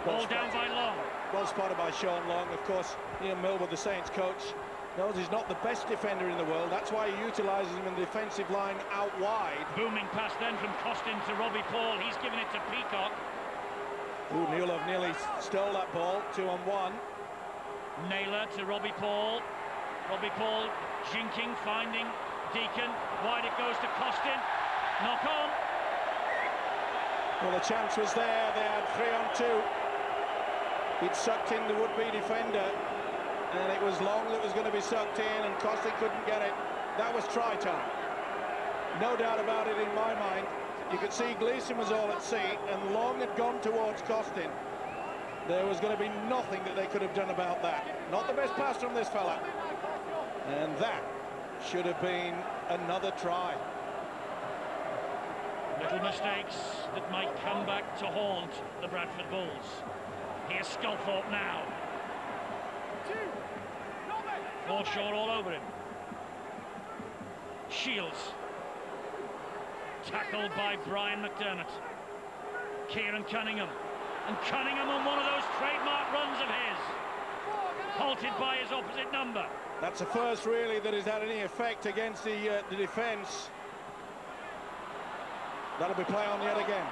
Ball down by Long. Well spotted by Sean Long. Of course, Ian Millwood, the Saints coach, knows he's not the best defender in the world. That's why he utilises him in the defensive line out wide. Booming pass then from Costin to Robbie Paul. He's given it to Peacock. Ooh, Neilov nearly stole that ball, 2-on-1. Naylor to Robbie Paul. Robbie Paul jinking, finding Deacon. Wide it goes to Costin. Knock on. Well, the chance was there. They had 3-on-2. He'd sucked in the would-be defender, and it was Long that was going to be sucked in, and Costin couldn't get it. That was try time. No doubt about it in my mind. You could see Gleeson was all at sea, and Long had gone towards Costin. There was going to be nothing that they could have done about that. Not the best pass from this fella. And that should have been another try. Little mistakes that might come back to haunt the Bradford Bulls. Here's Sculthorpe now. Forshaw all over him. Shields. Tackled by Brian McDermott. Kieran Cunningham. And Cunningham on one of those trademark runs of his. Halted by his opposite number. That's the first, really, that has had any effect against the defence. That'll be play on yet again.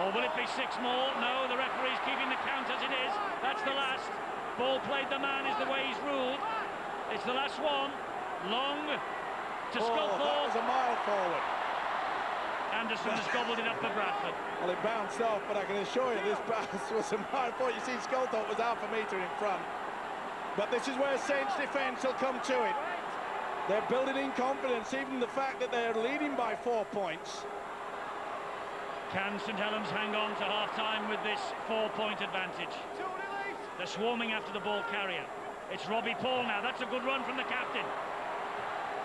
Or will it be 6 more? No, the referee's keeping the count as it is. That's the last. Ball played the man is the way he's ruled. It's the last one. Long to Sculthorpe. That was a mile forward. Anderson has gobbled it up for Bradford. Well, it bounced off, but I can assure you this pass was a mile forward. You see, Sculthorpe was half a metre in front. But this is where Saints defence will come to it. They're building in confidence, even the fact that they're leading by 4 points. Can St Helens hang on to half-time with this 4-point advantage? They're swarming after the ball carrier. It's Robbie Paul now. That's a good run from the captain.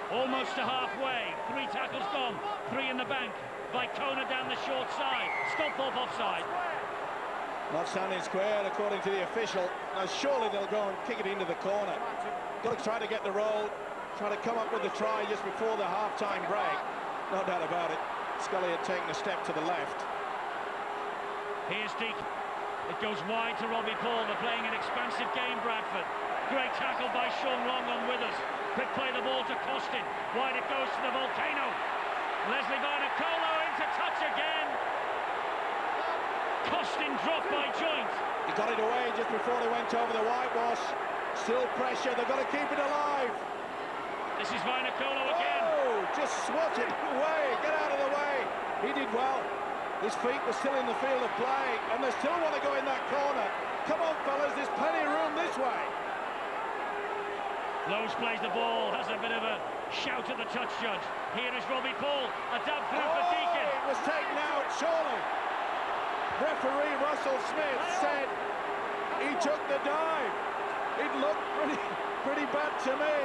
Almost to halfway. 3 tackles gone. 3 in the bank. Vicona down the short side. Sculthorpe offside. Not standing square, according to the official. Now, surely they'll go and kick it into the corner. Got to try to get the roll. Try to come up with the try just before the half-time break. No doubt about it. Scully had taken a step to the left. Here's Deacon. It goes wide to Robbie Paul. They're playing an expansive game, Bradford. Great tackle by Sean Long on Withers. Quick play the ball to Costin. Wide it goes to the Volcano. Leslie Vainicolo into touch again. Costin dropped by Joint. He got it away just before they went over the whitewash. Still pressure. They've got to keep it alive. This is Vainicolo again. Oh, just swat it away. Get out of the way. He did well. His feet were still in the field of play, and they still want to go in that corner. Come on, fellas, there's plenty of room this way. Lowes plays the ball, has a bit of a shout at the touch judge. Here is Robbie Paul, a dab through for Deacon. It was taken out, surely. Referee Russell Smith said he took the dive. It looked pretty bad to me.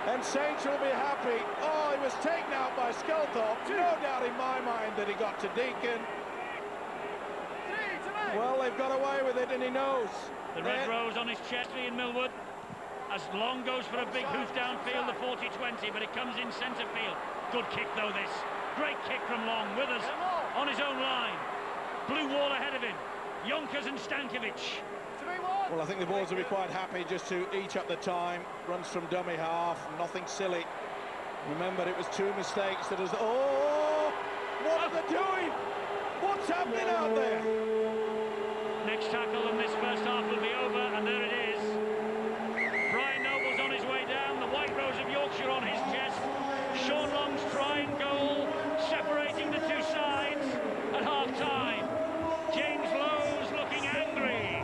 And Saints will be happy. Oh, he was taken out by Sculthorpe. No doubt in my mind that he got to Deacon. Well, they've got away with it, and he knows. The red rose on his chest, Ian Millwood. As Long goes for a big hoof downfield, the 40-20, but it comes in centre field. Good kick, though, this. Great kick from Long. Withers on his own line. Blue wall ahead of him. Yonkers and Stankovic. Well, I think the Bulls will be quite happy just to eat up the time. Runs from dummy half, nothing silly. Remember, it was 2 mistakes that was... Oh! What are they doing? What's happening out there? Next tackle in this first half will be over, and there it is. Brian Noble's on his way down, the white rose of Yorkshire on his chest. Sean Long's try and goal, separating the 2 sides at half-time. James Lowes looking angry.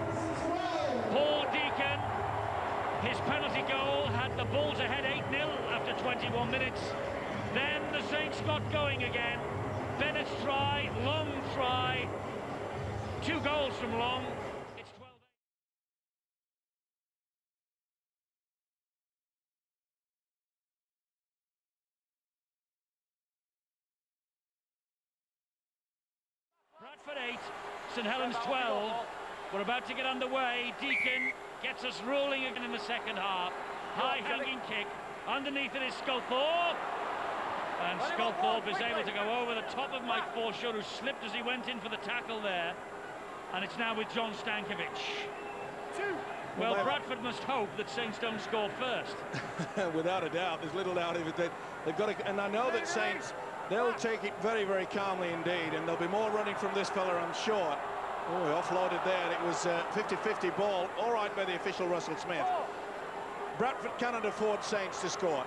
Paul Deacon, his penalty goal had the Bulls ahead 8-0 after 21 minutes. Then the Saints got going again. Bennett's try, Long try. 2 goals from Long. It's 12. Bradford 8, St Helens 12. We're about to get underway. Deacon gets us rolling again in the second half. High hanging kick. Underneath it is Sculthorpe. And Sculthorpe is able to go over the top of Mike Forshaw, who slipped as he went in for the tackle there. And it's now with John Stankovic. Well, Bradford must hope that Saints don't score first. Without a doubt, there's little doubt if they've got to, and I know that Saints, they'll take it very, very calmly indeed, and there'll be more running from this fella, I'm sure. Oh, he offloaded there. It was a 50-50 ball. All right by the official Russell Smith. Bradford cannot afford Saints to score.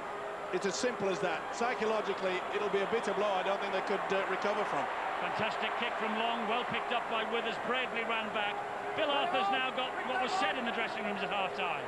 It's as simple as that. Psychologically, it'll be a bitter blow. I don't think they could recover from. Fantastic kick from Long, well picked up by Withers. Bradley ran back. Bill Arthur's now got what was said in the dressing rooms at half-time.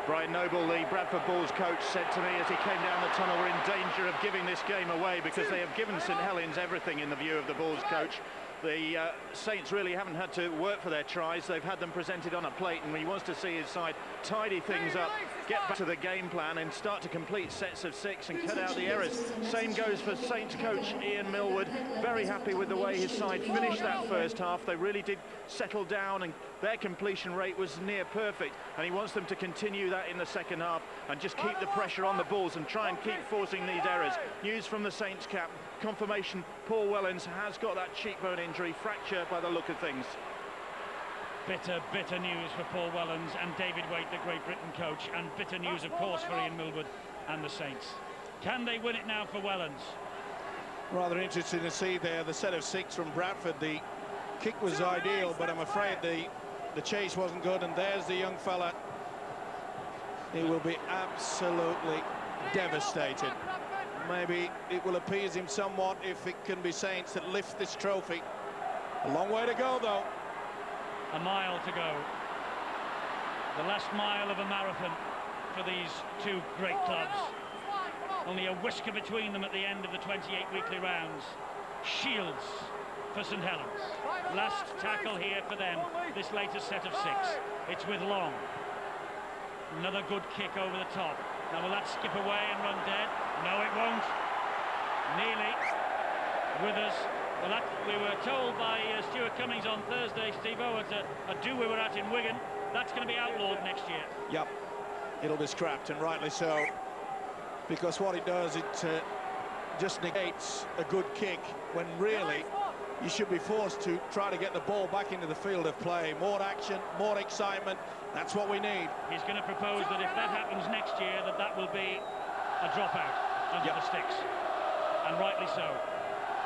Brian Noble, the Bradford Bulls coach, said to me as he came down the tunnel, we're in danger of giving this game away because they have given St Helens everything in the view of the Bulls coach. The Saints really haven't had to work for their tries. They've had them presented on a plate, and he wants to see his side tidy things up, get back to the game plan and start to complete sets of 6 and cut out the errors. Same goes for Saints coach Ian Millward. Very happy with the way his side finished that first half. They really did settle down, and their completion rate was near perfect, and he wants them to continue that in the second half and just keep the pressure on the Bulls and try and keep forcing these errors. News from the Saints cap, confirmation Paul Wellens has got that cheekbone injury, fracture by the look of things. Bitter news for Paul Wellens and David Waite, the Great Britain coach, and bitter news, of course, for Ian Millward and the Saints. Can they win it now for Wellens? Rather interesting to see there the set of 6 from Bradford. The kick was ideal, but I'm afraid the chase wasn't good, and there's the young fella. He will be absolutely devastated. Maybe it will appease him somewhat if it can be Saints that lift this trophy. A long way to go, though. A mile to go. The last mile of a marathon for these two great clubs. Only a whisker between them at the end of the 28 weekly rounds. Shields for St Helens. Last tackle here for them, this latest set of 6. It's with Long. Another good kick over the top. Now will that skip away and run dead? No, it won't. Nearly. Withers. Well, that we were told by Stuart Cummings on Thursday, Steve-O, at a do we were at in Wigan, that's going to be outlawed next year. Yep, it'll be scrapped, and rightly so, because what it does, it just negates a good kick when really you should be forced to try to get the ball back into the field of play. More action, more excitement, that's what we need. He's going to propose that if that happens next year, that will be a dropout under the sticks, and rightly so.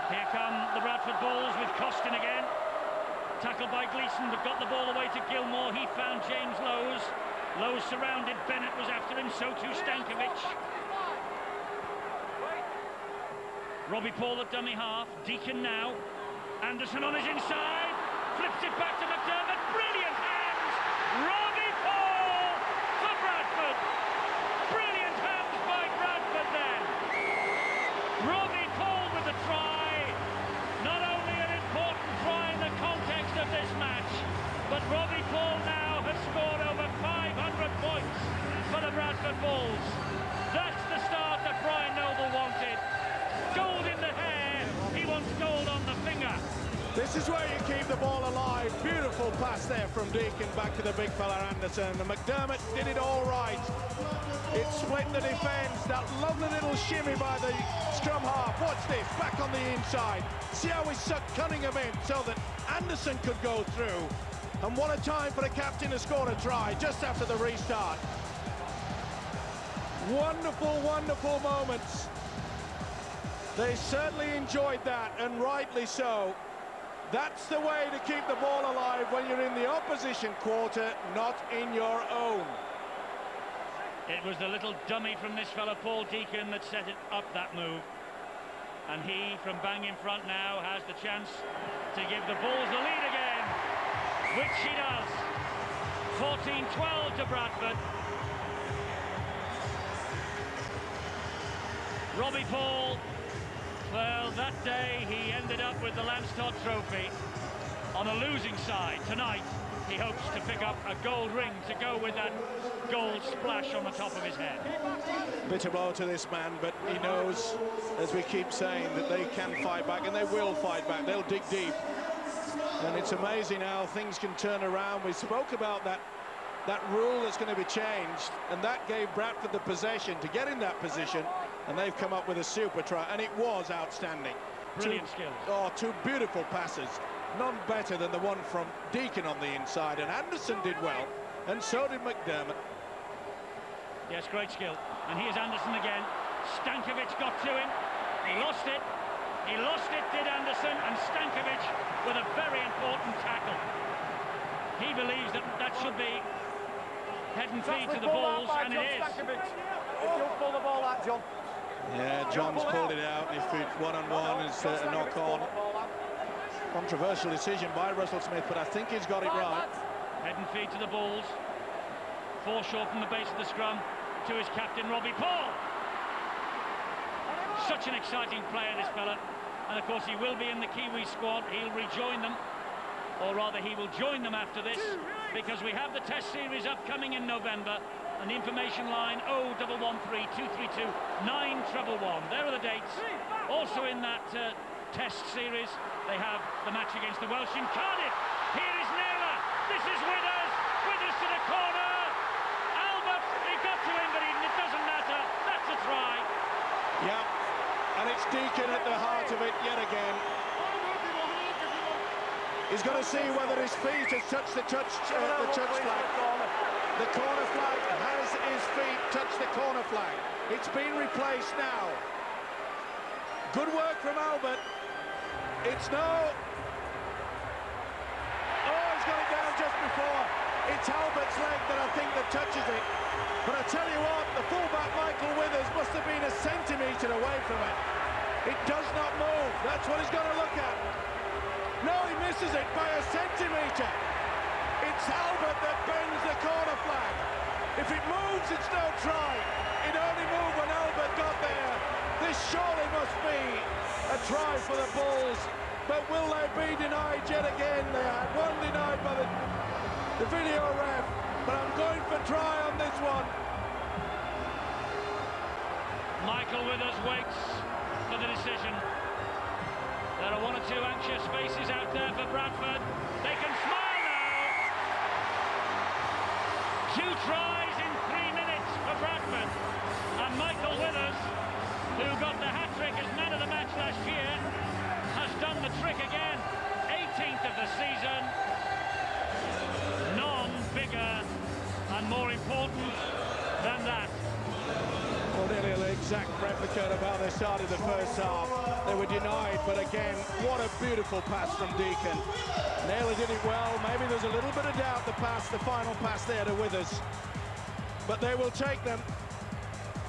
Here come the Bradford Bulls with Costin again. Tackled by Gleeson, but got the ball away to Gilmore. He found James Lowes. Lowes surrounded. Bennett was after him, so too Stankovic. Robbie Paul at dummy half. Deacon now. Anderson on his inside. Flips it back to McDermott. Brilliant hands. Robbie Paul for Bradford. Brilliant hands by Bradford then. Robbie Paul with the try. Not only an important try in the context of this match, but Robbie Paul now has scored over 500 points for the Bradford Bulls. That's the start that Brian Noble wanted. Gold in the hair, he wants gold on the finger. This is where you keep the ball alive. Beautiful pass there from Deacon back to the big fella Anderson. And McDermott did it all right. It split the defence. That lovely little shimmy by the scrum half. Watch this, back on the inside. See how he sucked Cunningham in so that Anderson could go through. And what a time for the captain to score a try just after the restart. Wonderful, wonderful moments. They certainly enjoyed that, and rightly so. That's the way to keep the ball alive when you're in the opposition quarter, not in your own. It was the little dummy from this fella Paul Deacon that set it up, that move. And he, from bang in front now, has the chance to give the Bulls the lead again, which he does. 14-12 to Bradford. Robbie Paul, well, that day he ended up with the Lance Todd Trophy on a losing side. Tonight, He hopes to pick up a gold ring to go with that gold splash on the top of his head. Bitter blow to this man, but he knows, as we keep saying, that they can fight back, and they will fight back. They'll dig deep. And it's amazing how things can turn around. We spoke about that rule that's going to be changed, and that gave Bradford the possession to get in that position, and they've come up with a super try, and it was outstanding. Brilliant skills. Oh, two beautiful passes. None better than the one from Deacon on the inside, and Anderson did well, and so did McDermott. Yes, great skill. And here's Anderson again. Stankovic got to him. He lost it. He lost it, did Anderson, and Stankovic with a very important tackle. He believes that should be head and feet to the Bulls, and it is. If you pull the ball out, John. Yeah, John's pulled it out, and if it's one-on-one, it's a knock-on. Controversial decision by Russell Smith, but I think he's got it right. Head and feet to the Bulls. Foreshore from the base of the scrum to his captain, Robbie Paul. Such an exciting player, this fella. And of course, he will be in the Kiwi squad. He'll rejoin them, or rather, he will join them after this, because we have the Test series upcoming in November, and the information line 0113 232 9111. There are the dates. Also in that Test series, they have the match against the Welsh in Cardiff. Here is Naylor. This is Withers. Withers to the corner. Albert, he got to him, but it doesn't matter. That's a try. Yeah, and it's Deacon at the heart of it yet again. He's got to see whether his feet has touched the touch flag. The corner flag has his feet touched the corner flag. It's been replaced now. Good work from Albert. It's no... Oh, he's got it down just before. It's Albert's leg that I think that touches it. But I tell you what, the fullback Michael Withers must have been a centimetre away from it. It does not move. That's what he's got to look at. No, he misses it by a centimetre. It's Albert that bends the corner flag. If it moves, it's no try. It only moved when Albert got there. This surely must be a try for the Bulls, but will they be denied yet again? They had one denied by the video ref, but I'm going for try on this one. Michael Withers waits for the decision. There are one or two anxious faces out there for Bradford. They can smile now. 2 tries in 3 minutes for Bradford, and Michael Withers, who got the hat-trick as man of the match last year, has done the trick again. 18th of the season. None bigger and more important than that. Well, nearly an exact replica of how they started the first half. They were denied, but again, what a beautiful pass from Deacon. Naylor did it well. Maybe there's a little bit of doubt, the final pass there to Withers. But they will take them.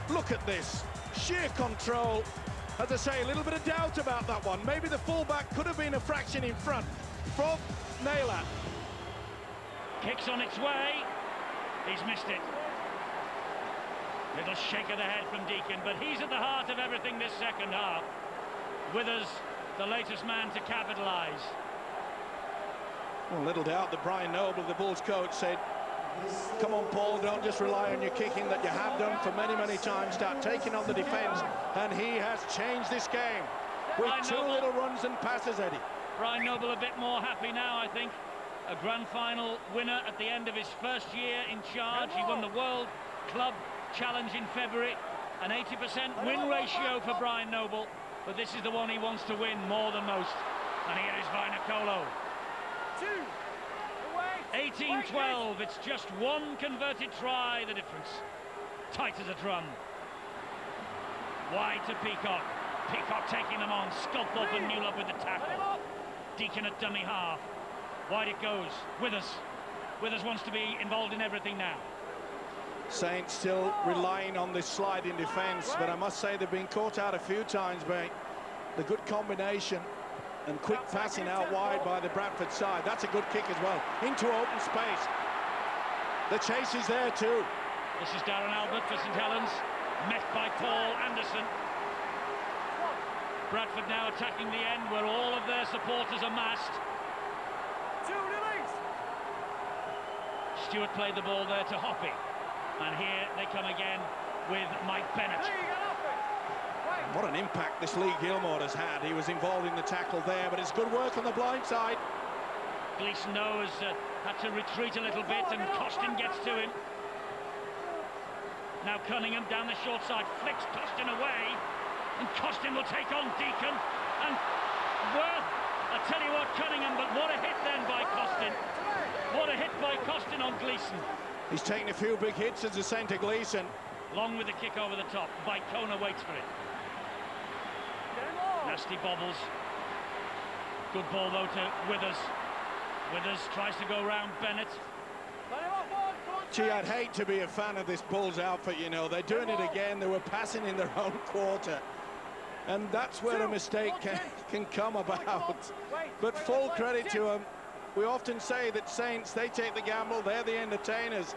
Look at this. Sheer control. As I say, a little bit of doubt about that one. Maybe the fullback could have been a fraction in front from Naylor. Kicks on its way. He's missed it. Little shake of the head from Deacon, but he's at the heart of everything this second half. Withers, the latest man to capitalise. Well, little doubt that Brian Noble, the Bulls coach, said, come on, Paul, don't just rely on your kicking that you have done for many, many times. Start taking on the defence, and he has changed this game with two little runs and passes, Eddie. Brian Noble a bit more happy now, I think. A grand final winner at the end of his first year in charge. He won the World Club Challenge in February. An 80% win ratio for Brian Noble, but this is the one he wants to win more than most. And here is Vainikolo. 18-12, it's just one converted try, the difference. Tight as a drum. Wide to Peacock. Peacock taking them on. Sculpthorpe and Newlove with the tackle. Deacon at dummy half. Wide it goes. Withers wants to be involved in everything now. Saints still relying on this sliding defence, but I must say they've been caught out a few times by the good combination and quick passing out wide by the Bradford side. That's a good kick as well, into open space. The chase is there too. This is Darren Albert for St Helens, met by Paul Anderson. Bradford now attacking the end where all of their supporters are massed. Stewart played the ball there to Hoppy. And here they come again with Mike Bennett. What an impact this Lee Gilmore has had. He was involved in the tackle there, but it's good work on the blind side. Gleeson knows had to retreat a little bit, and Costin gets to him. Now Cunningham down the short side, flicks Costin away, and Costin will take on Deacon. And, well, I tell you what, Cunningham, but what a hit then by Costin. What a hit by Costin on Gleeson. He's taken a few big hits as a centre, Gleeson. Long with the kick over the top. Vicona waits for it. Nasty bobbles. Good ball, though, to Withers. Withers tries to go round Bennett. Gee, I'd hate to be a fan of this Bulls outfit, you know. They're doing it again. They were passing in their own quarter. And that's where a mistake can come about. But full credit to them. We often say that Saints, they take the gamble, they're the entertainers.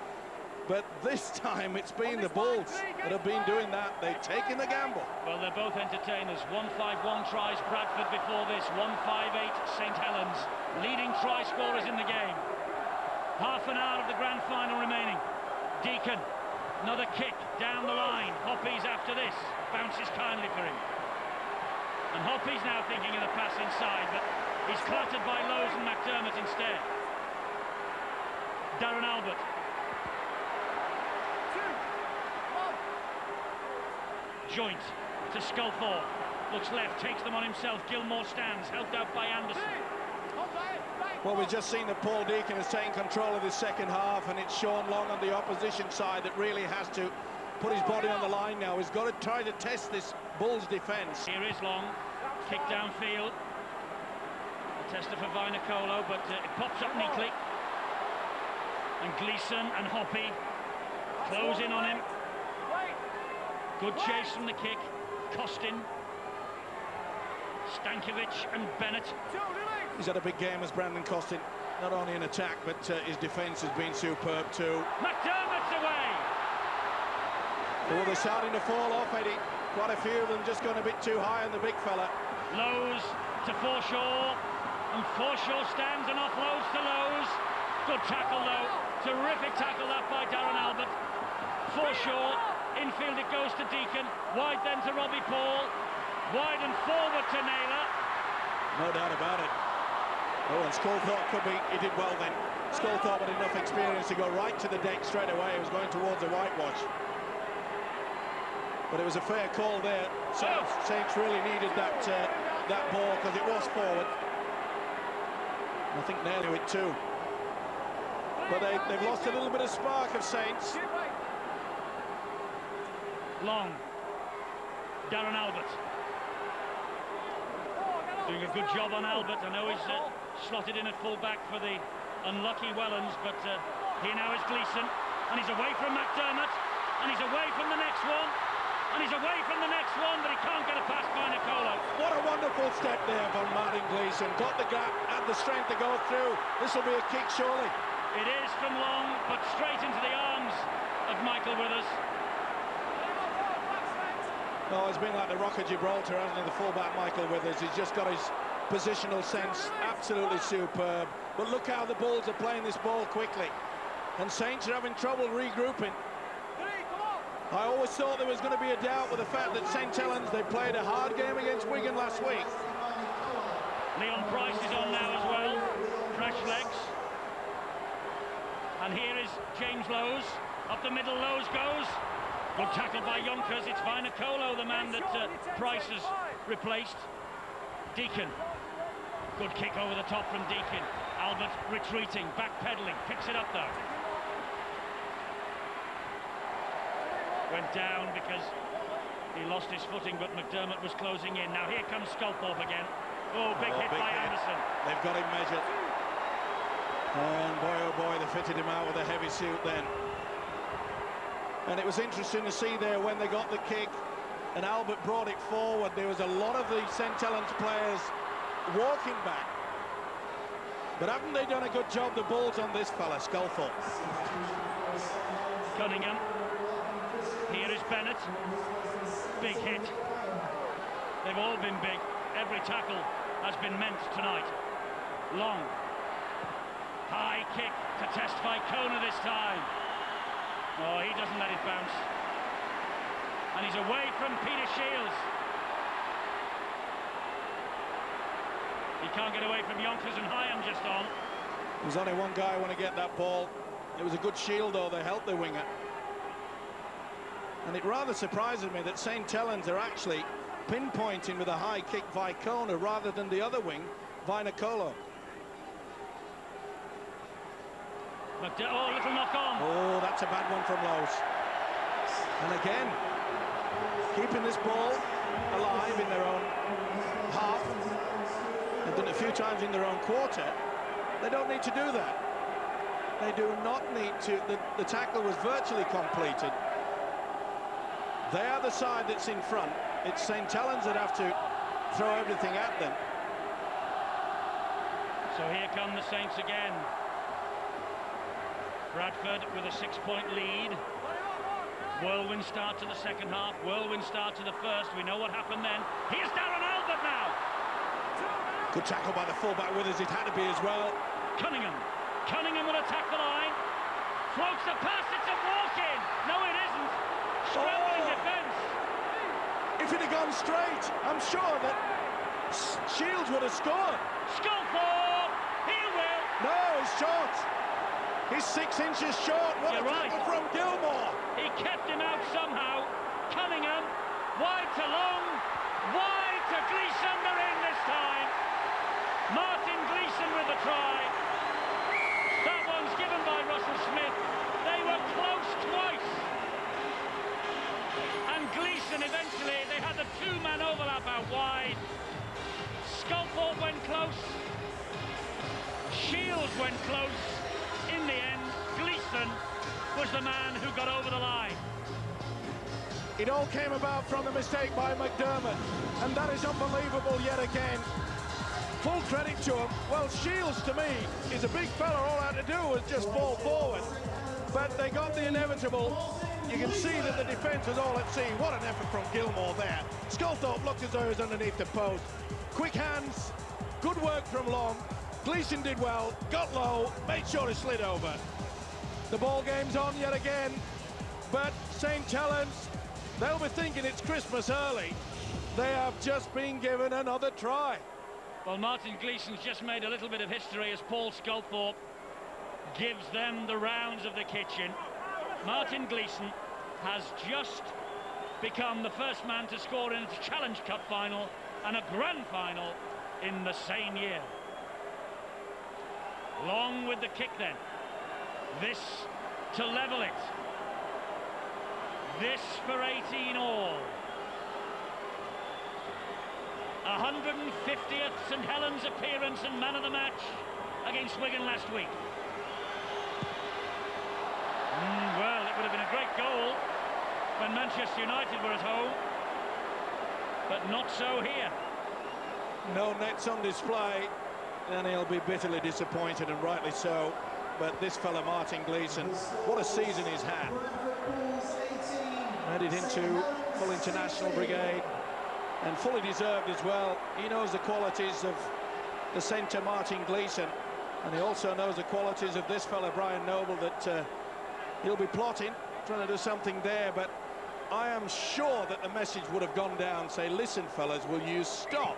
But this time it's been the Bulls that have been doing that. They've taken the gamble. Well, they're both entertainers. 1-5-1 tries Bradford before this. 1-5-8 St Helens. Leading try scorers in the game. Half an hour of the grand final remaining. Deacon, another kick down the line. Hoppy's after this. Bounces kindly for him. And Hoppy's now thinking of the pass inside, but he's clattered by Lowe's and McDermott instead. Darren Albert. Joint to Sculthorpe. Looks left, takes them on himself. Gilmore stands, helped out by Anderson. Well, we've just seen that Paul Deacon has taken control of the second half, and it's Sean Long on the opposition side that really has to put his body on the line now. He's got to try to test this Bulls defence. Here is Long, kick downfield. A tester for Vinacolo, but it pops up neatly. And Gleeson and Hoppy close in on him. Good chase from the kick. Costin, Stankovic and Bennett. He's had a big game as Brandon Costin, not only in attack, but his defence has been superb too. McDermott's away! Oh, they're starting to fall off, Eddie. Quite a few of them just gone a bit too high on the big fella. Lowe's to Forshaw, and Forshaw stands and offloads to Lowe's. Good tackle though, terrific tackle that by Darren Albert. Forshaw, infield it goes to Deacon, wide then to Robbie Paul, wide and forward to Naylor. No doubt about it. Oh, and Sculthorpe could be, he did well then. Sculthorpe had enough experience to go right to the deck straight away. He was going towards a whitewash. But it was a fair call there. Saints really needed that ball because it was forward. And I think Naylor knew it too. But they've lost a little bit of spark of Saints. Long. Darren Albert. Doing a good job on Albert. I know he's slotted in at full-back for the unlucky Wellens, but here now is Gleeson, and he's away from McDermott, and he's away from the next one, and he's away from the next one, but he can't get a past by Nicolo. What a wonderful step there from Martin Gleeson. Got the gap, had the strength to go through. This will be a kick, surely. It is from Long, but straight into the arms of Michael Withers. Oh, it's been like the Rock of Gibraltar, hasn't he, the fullback Michael Withers. He's just got his positional sense absolutely superb. But look how the Bulls are playing this ball quickly. And Saints are having trouble regrouping. I always thought there was going to be a doubt with the fact that St Helens, they played a hard game against Wigan last week. Leon Price is on now as well. Fresh legs. And here is James Lowe's. Up the middle, Lowe's goes. Good tackle by Yonkers. It's Vinacolo, the man that Price has replaced. Deacon. Good kick over the top from Deacon. Albert retreating, backpedaling, picks it up though. Went down because he lost his footing, but McDermott was closing in. Now here comes Sculthorpe again. Oh, big hit by Anderson. They've got him measured. And boy, oh boy, they fitted him out with a heavy suit then. And it was interesting to see there when they got the kick and Albert brought it forward. There was a lot of the St Helens players walking back. But haven't they done a good job, the Bulls, on this fella, Sculthorpe? Cunningham. Here is Bennett. Big hit. They've all been big. Every tackle has been meant tonight. Long. High kick to test Vicona this time. Oh, he doesn't let it bounce. And he's away from Peter Shields. He can't get away from Yonkers and Hyam just on. There's only one guy who want to get that ball. It was a good shield, though. They helped the winger. And it rather surprises me that St Helens are actually pinpointing with a high kick Vicona rather than the other wing, Vainikolo. Oh, little knock on. Oh, that's a bad one from Lowe's. And again, keeping this ball alive in their own half. They've done it a few times in their own quarter. They don't need to do that. They do not need to. The tackle was virtually completed. They are the side that's in front. It's St Helens that have to throw everything at them. So here come the Saints again. Bradford with a 6-point lead. Whirlwind start to the second half. Whirlwind start to the first. We know what happened then. Here's Darren Albert now. Good tackle by the fullback Withers. It had to be as well. Cunningham. Cunningham will attack the line. Floats the pass. It's a walk-in. No, it isn't. Scrambling defence. If it had gone straight, I'm sure that Shields would have scored. Sculthorpe. He will. No, he's short. He's 6 inches short. What a tackle from Gilmore. He kept him out somehow. Cunningham. Wide to Long. Wide to Gleeson. They're in this time. Martin Gleeson with the try. That one's given by Russell Smith. They were close twice. And Gleeson eventually, they had the two-man overlap out wide. Sculthorpe went close. Shields went close. In the end, Gleeson was the man who got over the line. It all came about from the mistake by McDermott, and that is unbelievable yet again. Full credit to him. Well, Shields, to me, is a big fella. All I had to do was just fall forward. But they got the inevitable. You can see that the defence is all at sea. What an effort from Gilmore there. Sculthorpe looked as though he was underneath the post. Quick hands, good work from Long. Gleeson did well, got low, made sure he slid over. The ball game's on yet again, but St Helens, they'll be thinking it's Christmas early. They have just been given another try. Well, Martin Gleeson's just made a little bit of history as Paul Sculthorpe gives them the rounds of the kitchen. Martin Gleeson has just become the first man to score in a Challenge Cup final and a grand final in the same year. Long with the kick then. This to level it. This for 18 all. 150th St Helens appearance and man of the match against Wigan last week. Well, it would have been a great goal when Manchester United were at home, but not so here. No nets on display, and he'll be bitterly disappointed, and rightly so. But this fella, Martin Gleeson, what a season he's had. Headed into full international brigade, and fully deserved as well. He knows the qualities of the centre, Martin Gleeson, and he also knows the qualities of this fella, Brian Noble, that he'll be plotting, trying to do something there. But I am sure that the message would have gone down, say, listen, fellas, will you stop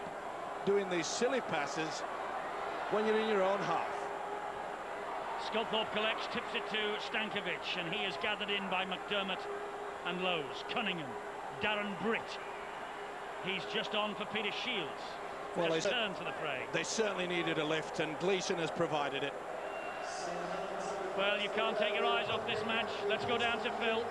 doing these silly passes when you're in your own half? Sculthorpe collects, tips it to Stankovic, and he is gathered in by McDermott and Lowe's. Cunningham, Darren Britt. He's just on for Peter Shields. Well, just turn to the fray. They certainly needed a lift, and Gleeson has provided it. Well, you can't take your eyes off this match. Let's go down to Phil.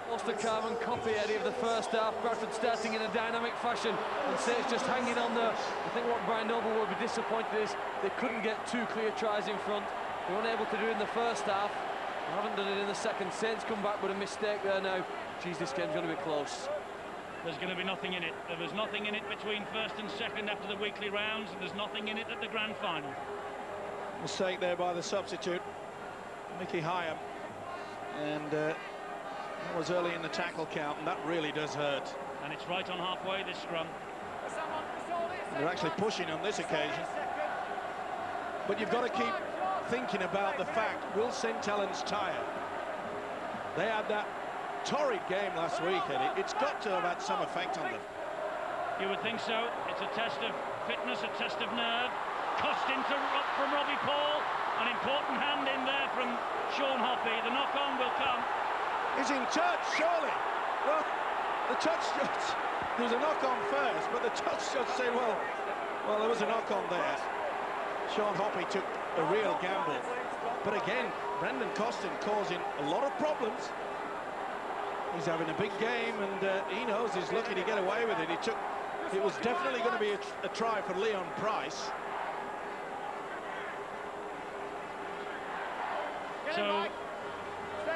Almost a carbon copy, Eddie, of the first half. Bradford starting in a dynamic fashion, and Saints just hanging on there. I think what Brian Noble will be disappointed is they couldn't get two clear tries in front. They weren't able to do it in the first half. They haven't done it in the second. Saints come back with a mistake there now. Geez, this game's going to be close. There's going to be nothing in it. There was nothing in it between first and second after the weekly rounds, and there's nothing in it at the grand final. Mistake there by the substitute, Mickey Hyam, and that was early in the tackle count, and that really does hurt. And it's right on halfway, this scrum. They're actually pushing on this occasion. But you've got to keep thinking about the fact, will St Helens tire? They had that torrid game last week, and it's got to have had some effect on them. You would think so. It's a test of fitness, a test of nerve. Costin from Robbie Paul. An important hand in there from Sean Hoppy. The knock-on will come. He's in touch, surely. Well, the touch just... There was a knock-on first, but the touch just said, well, there was a knock-on there. Sean Hoppy took a real gamble. But again, Brendan Costin causing a lot of problems. He's having a big game, and he knows he's lucky to get away with it. It was definitely going to be a try for Leon Price. So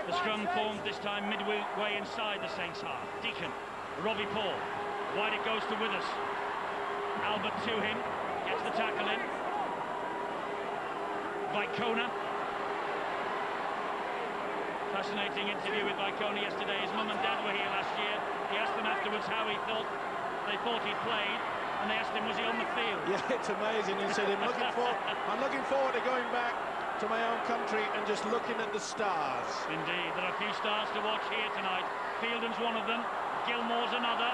the scrum formed this time midway inside the Saints half. Deacon, Robbie Paul, wide it goes to Withers. Albert to him, gets the tackle in. Vicona. Fascinating interview with Vicona yesterday. His mum and dad were here last year. He asked them afterwards how they thought he'd played, and they asked him, was he on the field? Yeah, it's amazing. He said, I'm looking forward to going back to my own country and just looking at the stars. Indeed, there are a few stars to watch here tonight. Fielden's one of them, Gilmore's another,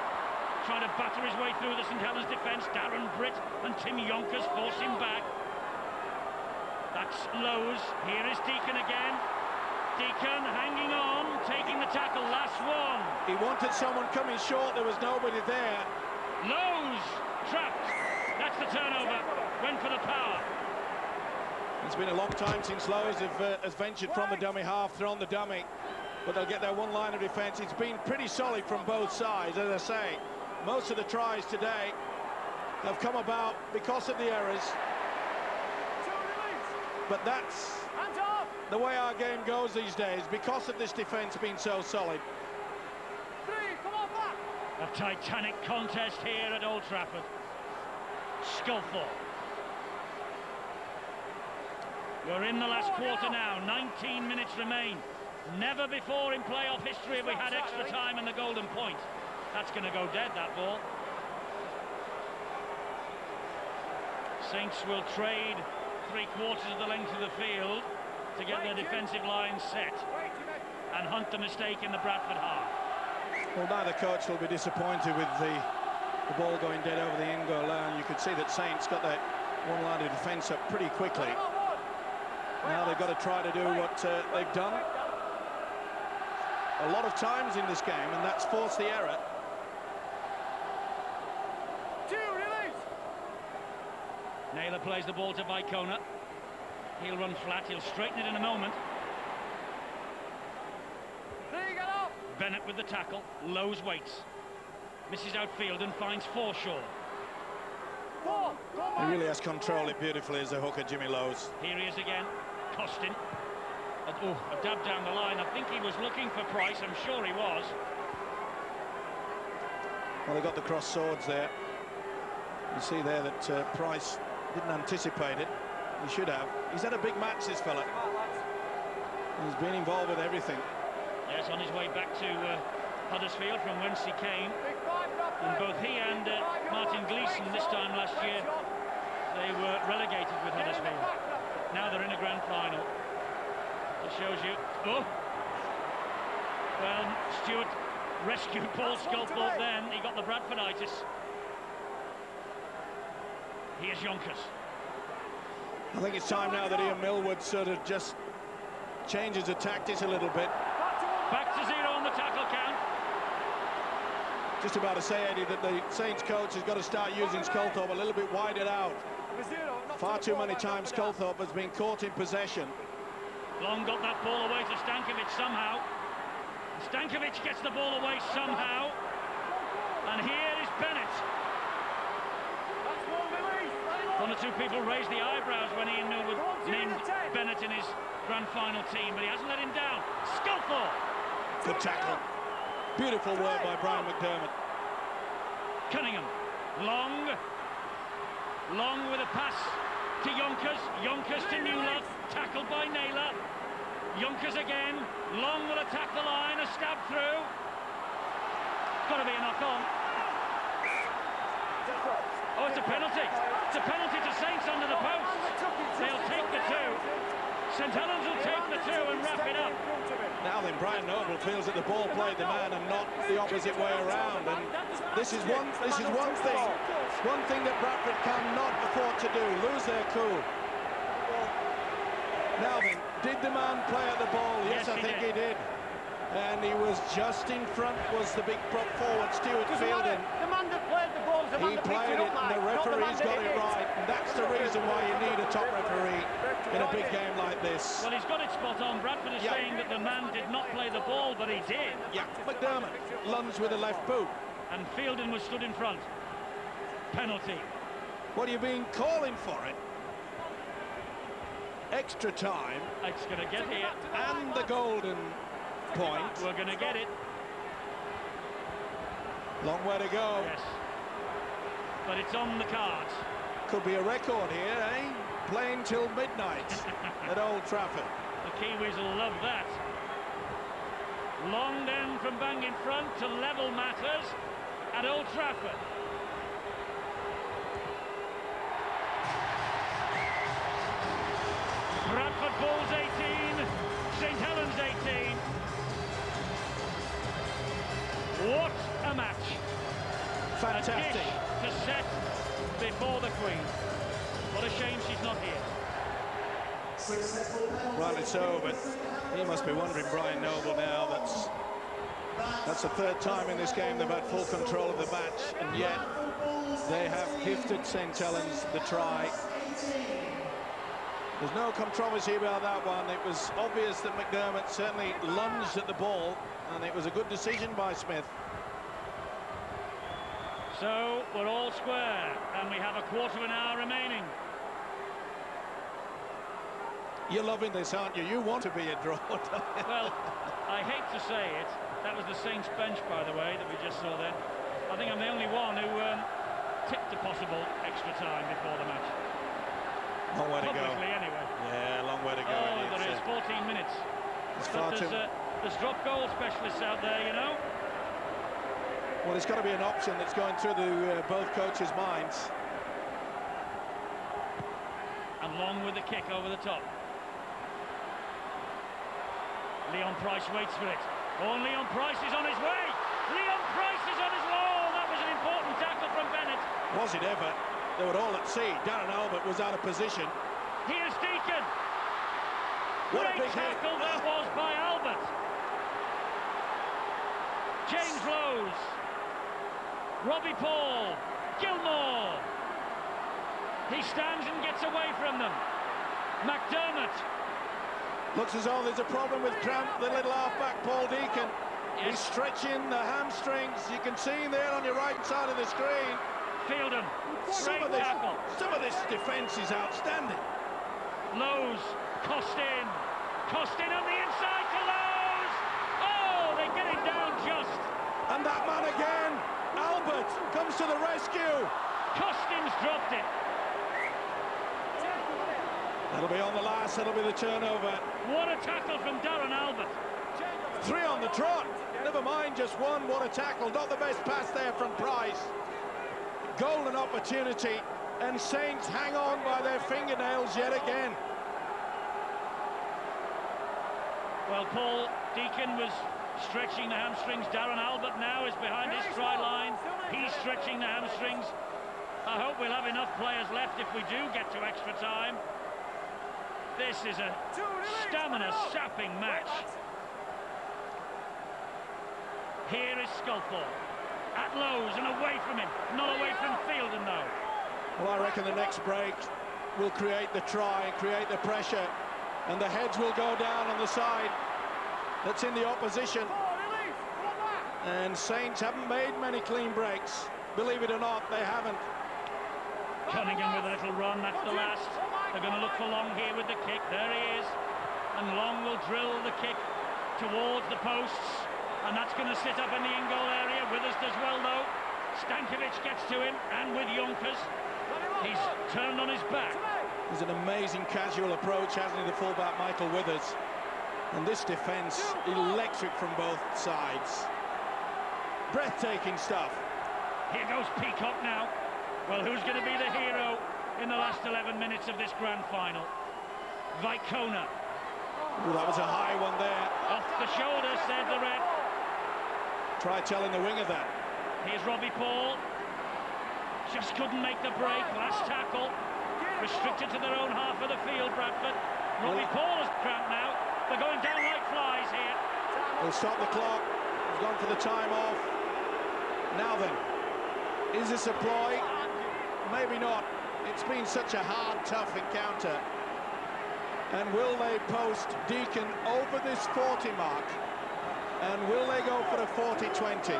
trying to batter his way through the St Helens defence. Darren Britt and Tim Yonkers force him back. That's Lowe's. Here is Deacon again. Deacon hanging on, taking the tackle, last one. He wanted someone coming short, there was nobody there. Lowe's trapped. That's the turnover. Went for the power. It's been a long time since Lowe's has ventured from the dummy half, thrown the dummy, but they'll get their one line of defence. It's been pretty solid from both sides, as I say. Most of the tries today have come about because of the errors, but that's the way our game goes these days, because of this defence being so solid. A titanic contest here at Old Trafford. Scullthorpe. We're in the last quarter now, 19 minutes remain. Never before in playoff history have we had extra time and the golden point. That's going to go dead, that ball. Saints will trade 3/4 of the length of the field to get their defensive line set and hunt the mistake in the Bradford half. Well, neither coach will be disappointed with the ball going dead over the in-goal line. You could see that Saints got that one line of defence up pretty quickly. Now they've got to try to do what they've done a lot of times in this game, and that's force the error. Naylor plays the ball to Vicona. He'll run flat, he'll straighten it in a moment. Bennett with the tackle, Lowe's waits. Misses outfield and finds Forshaw. He really has controlled it beautifully as a hooker, Jimmy Lowe's. Here he is again, Costin. A dab down the line. I think he was looking for Price, I'm sure he was. Well, they got the cross swords there. You see there that Price didn't anticipate it. He should have. He's had a big match, this fella. He's been involved with everything. Yes, on his way back to Huddersfield from whence he came. And both he and Martin Gleeson this time last year, they were relegated with Huddersfield. Now they're in a grand final. It shows you. Oh! Well, Stewart rescued Paul Scullthorpe then. He got the Bradforditis. Here's Yonkers. I think it's time now that Ian Millwood sort of just changes the tactics a little bit. Back to 0 on the tackle count. Just about to say, Eddie, that the Saints coach has got to start using Scullthorpe a little bit wider out. Far too many times Scullthorpe has been caught in possession. Long got that ball away to Stankovic somehow. Stankovic gets the ball away somehow. And here is Bennett. One or two people raised the eyebrows when Ian Millwood named Bennett in his grand final team, but he hasn't let him down. Scullthorpe. Good tackle. Beautiful work by Brian McDermott. Cunningham. Long with a pass to Yonkers. Yonkers to Newlove. Tackled by Naylor. Yonkers again. Long will attack the line. A stab through. Got to be a knock on. Oh, it's a penalty. It's a penalty to Saints under the post. They'll take the two. St Helens will take the two and wrap it up. Now then, Brian Noble feels that the ball played the man and not the opposite way around. And this is one thing that Bradford cannot afford to do: lose their cool. Now then, did the man play at the ball? Yes, I think he did. And he was just in front, was the big prop forward, Stuart Fielding. The man that played the ball is the man He that picked played it it, up, and the Mike, not the man referee's that got hit it right. And that's the reason why you need a top referee in a big game like this. Well, he's got it spot on. Bradford is saying that the man did not play the ball, but he did. Yeah, McDermott lunged with the left boot. And Fielding was stood in front. Penalty. What have you been calling for it? Extra time. It's going to get here. And the golden point. We're going to get it. Long way to go. Yes. But it's on the cards. Could be a record here, eh? Playing till midnight at Old Trafford. The Kiwis will love that. Long down from bang in front to level matters at Old Trafford. Bradford Bulls 18, St Helens 18. What a match. Fantastic. A dish to set before the Queen. What a shame she's not here. Rightly so, but he must be wondering, Brian Noble, now that's the third time in this game they've had full control of the match, and yet they have gifted St Helens the try. There's no controversy about that one. It was obvious that McDermott certainly lunged at the ball, and it was a good decision by Smith. So we're all square, and we have a quarter of an hour remaining. You're loving this, aren't you? You want to be a draw, don't you? Well, I hate to say it. That was the Saints bench, by the way, that we just saw then. I think I'm the only one who tipped a possible extra time before the match. Long way to go. Publicly, anyway. Yeah, long way to go. Oh, there is 14 minutes. But there's drop goal specialists out there, you know. Well, it's got to be an option that's going through both coaches' minds. And Long with the kick over the top. Leon Price waits for it. Oh, Leon Price is on his way. Leon Price is on his way. Oh, that was an important tackle from Bennett. Was it ever? They were all at sea. Darren Albert was out of position. Here's Deacon. What a Great big tackle hit. that was by Albert. James Rose. Robbie Paul. Gilmore. He stands and gets away from them. McDermott. Looks as though there's a problem with Cramp, the little half-back Paul Deacon. Yes. He's stretching the hamstrings. You can see him there on your right side of the screen. Fielding. Some Great of tackle. this defence is outstanding. Lowe's. Costin. Costin on the inside to Lowe's. Oh, they get it down just. And that man again, Albert, comes to the rescue. Costin's dropped it. That'll be on the last, that'll be the turnover. What a tackle from Darren Albert. 3 on the trot. Never mind just one, what a tackle. Not the best pass there from Price. Golden opportunity, and Saints hang on by their fingernails yet again. Well, Paul Deacon was stretching the hamstrings. Darren Albert now is behind his try line. He's stretching the hamstrings. I hope we'll have enough players left if we do get to extra time. This is a stamina-sapping match. Here is Sculthorpe. At Lowe's and away from him. Not away from Fielding, though. Well, I reckon the next break will create the try, create the pressure, and the heads will go down on the side that's in the opposition. And Saints haven't made many clean breaks. Believe it or not, they haven't. Cunningham with a little run, that's the last. They're going to look for Long here with the kick. There he is. And Long will drill the kick towards the posts. And that's going to sit up in the in-goal area. Withers does well, though. Stankovic gets to him, and with Yonkers. He's turned on his back. There's an amazing casual approach, hasn't he, the fullback Michael Withers. And this defence, electric from both sides. Breathtaking stuff. Here goes Peacock now. Well, who's going to be the hero in the last 11 minutes of this grand final? Vicona. Ooh, that was a high one there. Off the shoulder, said the ref. Try telling the winger that. Here's Robbie Paul. Just couldn't make the break. Last tackle. Restricted to their own half of the field, Bradford. Robbie Paul is cramped now. They're going down like flies here. We'll stop the clock. He's gone for the time off. Now then, is this a ploy? Maybe not. It's been such a hard, tough encounter. And will they post Deacon over this 40 mark? And will they go for the 40-20?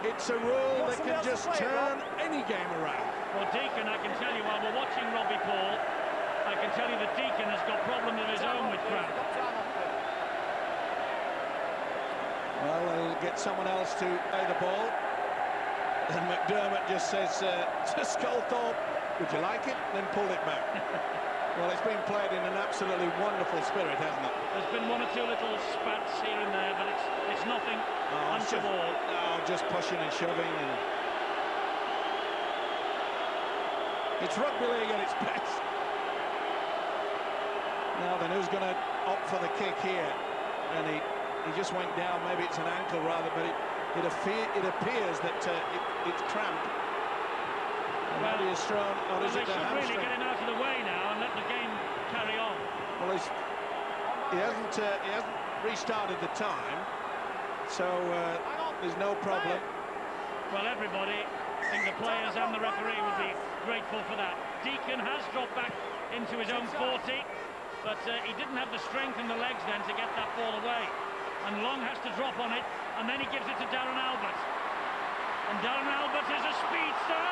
It's a rule that can just turn any game around. Well, Deacon, I can tell you, while we're watching Robbie Paul, I can tell you that Deacon has got problems of his own with cramp. Well, they'll get someone else to play the ball. And McDermott just says to Sculthorpe, would you like it? Then pull it back. Well, it's been played in an absolutely wonderful spirit, hasn't it? There's been one or two little spats here and there, but it's nothing untoward. No, just pushing and shoving. And it's rugby league at its best. Now then, who's going to opt for the kick here? And he just went down. Maybe it's an ankle rather, but it appears that it's cramp. Well, he is thrown, or is they it the should hamstring? really get him out of the way now and let the game carry on. Well, he hasn't restarted the time, so there's no problem. Well, everybody, I think the players and the referee would be grateful for that. Deacon has dropped back into his own 40, but he didn't have the strength in the legs then to get that ball away. And Long has to drop on it, and then he gives it to Darren Albert. And Darren Albert is a speedster.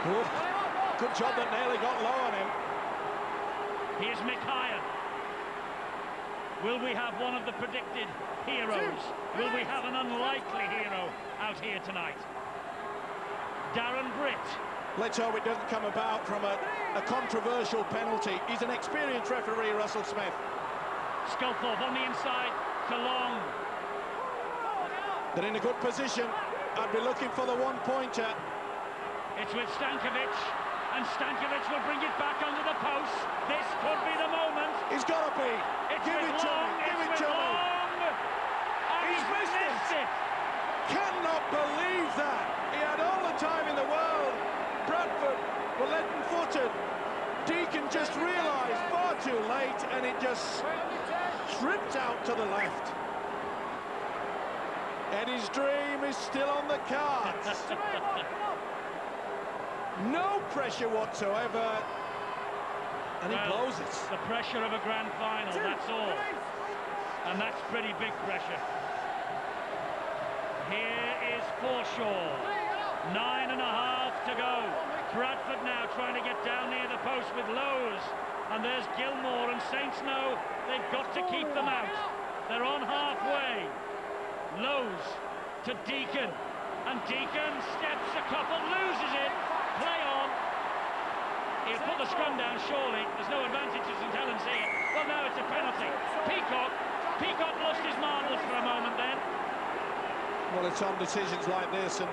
Ooh, good job that Naylor got low on him. Here's Mick Hyan. Will we have one of the predicted heroes? Will we have an unlikely hero out here tonight? Darren Britt. Let's hope it doesn't come about from a controversial penalty. He's an experienced referee, Russell Smith. Sculthorpe on the inside to Long. They're in a good position. I'd be looking for the one-pointer. It's with Stankovic, and Stankovic will bring it back under the post. This could be the moment. He's got to be. Give it to me. Give it to me. He's missed it. Cannot believe that. He had all the time in the world. Bradford were leaden-footed. Deacon just realised far too late, and it just tripped out to the left. Eddie's dream is still on the cards. No pressure whatsoever, and he blows it. The pressure of a grand final, that's all. And that's pretty big pressure. Here is Forshaw. 9.5 to go. Bradford now trying to get down near the post with Lowe's. And there's Gilmore, and Saints know they've got to keep them out. They're on halfway. Lowe's to Deacon. And Deacon steps a couple, loses it. Play on. He'll put the scrum down, surely. There's no advantage to St Helens here. Well, now it's a penalty. Peacock lost his marbles for a moment then. Well, it's on decisions like this and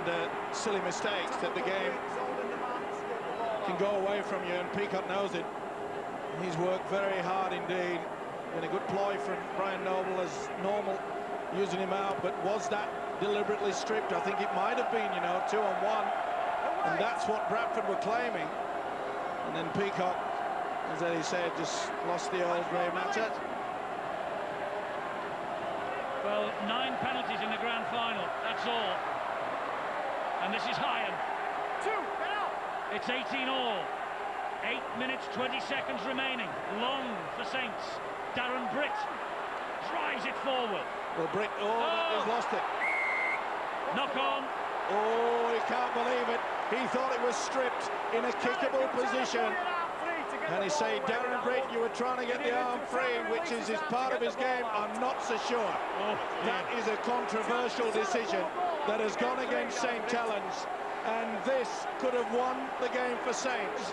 silly mistakes that the game can go away from you, and Peacock knows it. He's worked very hard indeed. Been a good ploy from Brian Noble as normal, using him out, but was that deliberately stripped? I think it might have been, 2-on-1, and that's what Bradford were claiming. And then Peacock, as Eddie said, just lost the old grey matter. Well, 9 penalties in the grand final, that's all. And this is Hyan. It's 18 all. 8 minutes, 20 seconds remaining. Long for Saints. Darren Britt drives it forward. Well, Britt, he's lost it. Knock on. Oh, he can't believe it. He thought it was stripped in a kickable position. And he say, Darren Britt, you were trying to get the arm free, which is part of his game. I'm not so sure. That is a controversial decision that has gone against St Helens. And this could have won the game for Saints.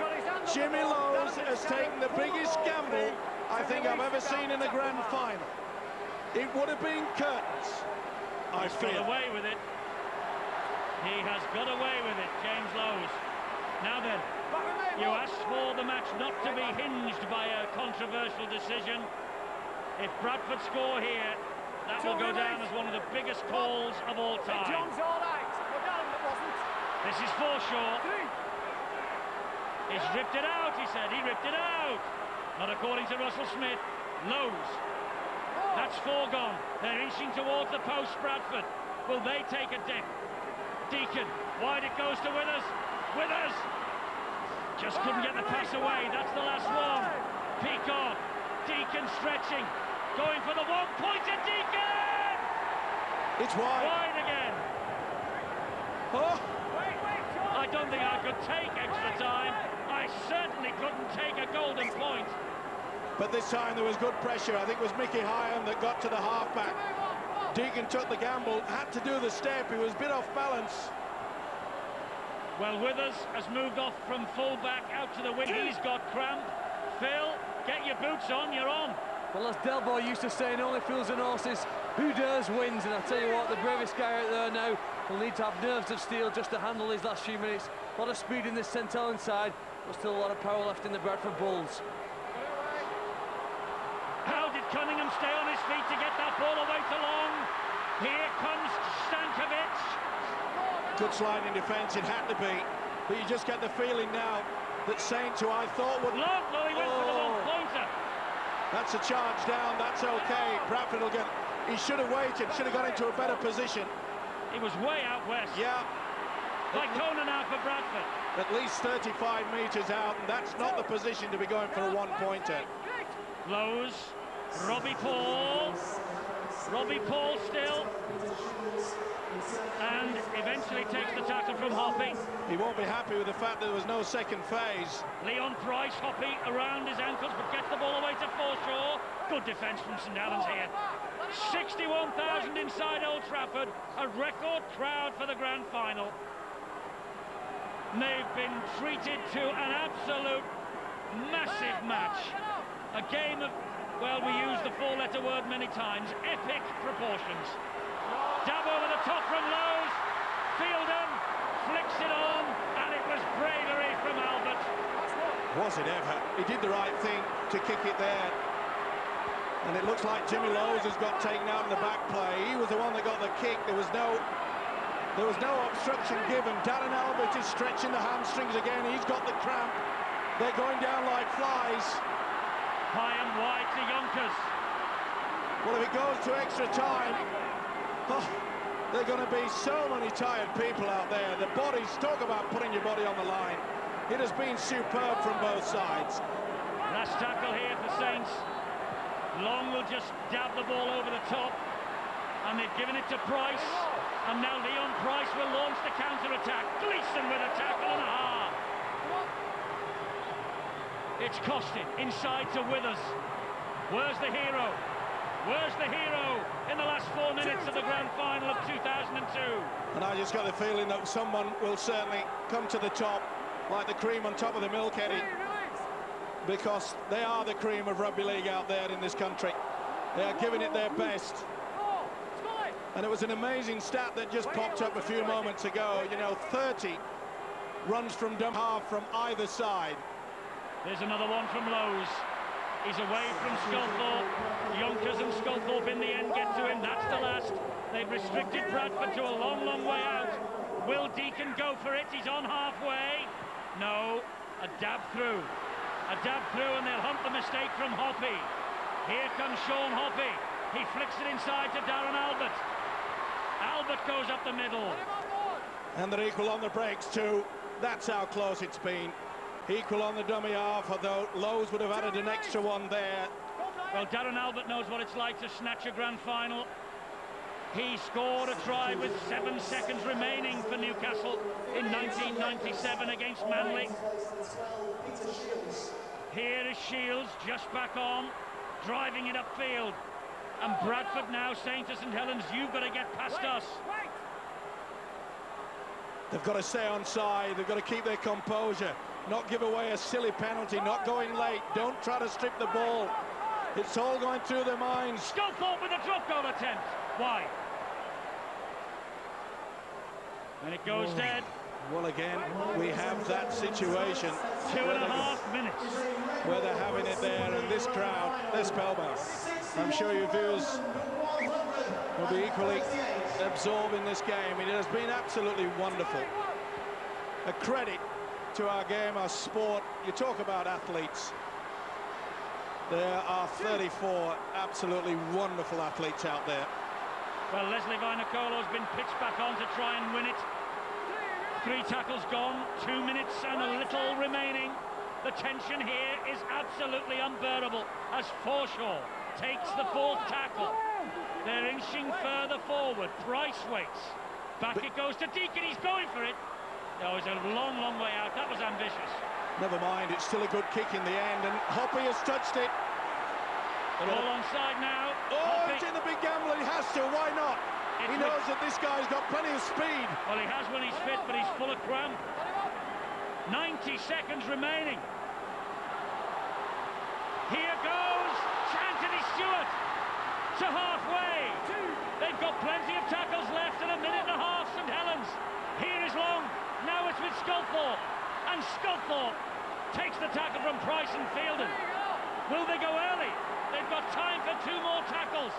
Jimmy Lowe's has taken the biggest gamble I think I've ever seen in a grand final. It would have been curtains. He's got away with it. He has got away with it, James Lowe's. Now then, you asked for the match not to be hinged by a controversial decision. If Bradford score here, that will go down as one of the biggest calls of all time. This is Forshaw. He's ripped it out, he said. He ripped it out. Not according to Russell Smith. Lowe's. That's foregone. They're inching towards the post, Bradford. Will they take a dip? Deacon. Wide it goes to Withers. Withers! Just couldn't get the pass away. That's the last one. Peacock. Deacon stretching. Going for the one-pointer. Deacon! It's wide. Wide again. Oh! I don't think I could take extra time. I certainly couldn't take a golden point. But this time there was good pressure. I think it was Mickey Hyam that got to the halfback. Deacon took the gamble, had to do the step. He was a bit off balance. Well, Withers has moved off from full-back out to the wing. He's got cramp. Phil, get your boots on, you're on. Well, as Delboy used to say in Only Fools and Horses, who dares wins. And I tell you what, the bravest guy out there now will need to have nerves of steel just to handle his last few minutes. A lot of speed in this St Helens side, but still a lot of power left in the Bradford Bulls. How did Cunningham stay on his feet to get that ball away to Long? Here comes Stankovic. Good sliding defence, it had to be. But you just get the feeling now that Saints, who I thought would... Long, well, he went for the one-pointer. That's a charge down, that's okay. Bradford will get... He should have waited, should have got into a better position. He was way out west. Yeah. Vicona now for Bradford. At least 35 metres out, and that's not the position to be going for a one-pointer. Lowe's, Robbie Paul. Robbie Paul still. And eventually takes the tackle from Hoppy. He won't be happy with the fact that there was no second phase. Leon Price, Hoppy around his ankles, but gets the ball away to Forshaw. Good defence from St Helens here. 61,000 inside Old Trafford, a record crowd for the grand final. They've been treated to an absolute massive match. A game of, well, we use the four-letter word many times, epic proportions. Dab over the top from Lowe's. Fielden flicks it on, and it was bravery from Albert. Was it ever? He did the right thing to kick it there. And it looks like Jimmy Lowe's has got taken out in the back play. He was the one that got the kick. There was no obstruction given. Darren Albert is stretching the hamstrings again. He's got the cramp. They're going down like flies. High and wide to Yonkers. Well, if it goes to extra time, there are going to be so many tired people out there. The bodies, talk about putting your body on the line. It has been superb from both sides. Last tackle here for Saints. Long will just dab the ball over the top, and they've given it to Price, and now Leon Price will launch the counter-attack. Gleeson with a tackle and a half. It's Costin inside to Withers. Where's the hero? Where's the hero in the last 4 minutes of the grand final of 2002? And I just got the feeling that someone will certainly come to the top, like the cream on top of the milk, Eddie, because they are the cream of rugby league out there in this country. They are giving it their best. And it was an amazing stat that just popped up a few moments ago. You know, 30 runs from dumb half from either side. There's another one from Lowe's. He's away from Sculthorpe. Yonkers and Sculthorpe in the end get to him. That's the last. They've restricted Bradford to a long, long way out. Will Deacon go for it? He's on halfway. No, a dab through. A dab through, and they'll hunt the mistake from Hoppy. Here comes Sean Hoppy. He flicks it inside to Darren Albert. Albert goes up the middle. And they're equal on the breaks too. That's how close it's been. Equal on the dummy half, although Lowe's would have added an extra one there. Well, Darren Albert knows what it's like to snatch a grand final. He scored a try with 7 seconds remaining for Newcastle in 1997 against Manly. Here is Shields just back on, driving it upfield. And Bradford now saying to St Helens, you've got to get past us. They've got to stay on side, they've got to keep their composure, not give away a silly penalty, not going late, don't try to strip the ball. It's all going through their minds. Sculthorpe with a drop goal attempt. Why? And it goes dead. Well, again, we have that situation. 2.5 minutes. Where they're having it there, and this crowd, they're spellbound. I'm sure your viewers will be equally absorbed in this game. It has been absolutely wonderful. A credit to our game, our sport. You talk about athletes. There are 34 absolutely wonderful athletes out there. Well, Leslie Vinacolo's been pitched back on to try and win it. 3 tackles gone, 2 minutes and a little remaining. The tension here is absolutely unbearable as Forshaw takes the 4th tackle. They're inching further forward. Price waits. Back it goes to Deacon. He's going for it. Oh, it's a long, long way out. That was ambitious. Never mind, it's still a good kick in the end, and Hoppy has touched it. They're all onside now. Oh, Hoppy. it's in the big gamble. He has to. Why not? He knows that this guy's got plenty of speed. Well, he has when he's fit, but he's full of cramp. 90 seconds remaining. Here goes Anthony Stewart to halfway. They've got plenty of tackles left and 1.5 minutes, St Helens. Here is Long. Now it's with Sculthorpe. And Sculthorpe takes the tackle from Price and Fielden. Will they go early? They've got time for 2 more tackles.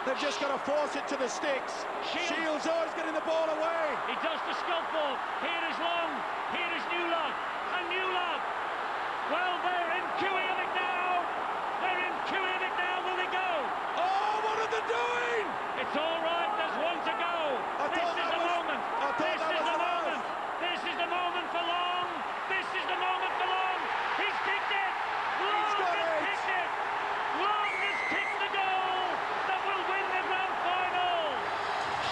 They've just got to force it to the sticks. Shields always getting the ball away. He does to Sculthorpe. Here is Long. Here is Newlove. And Newlove. Well, they're in queuing of it now. They're in queuing of it now. Will they go? Oh, what are they doing? It's all right. There's 1 to go. This is the moment. This is the moment. This is the moment for Long. This is the moment for Long. He's kicked it. Long has kicked it. Long has kicked the goal that will win the grand final.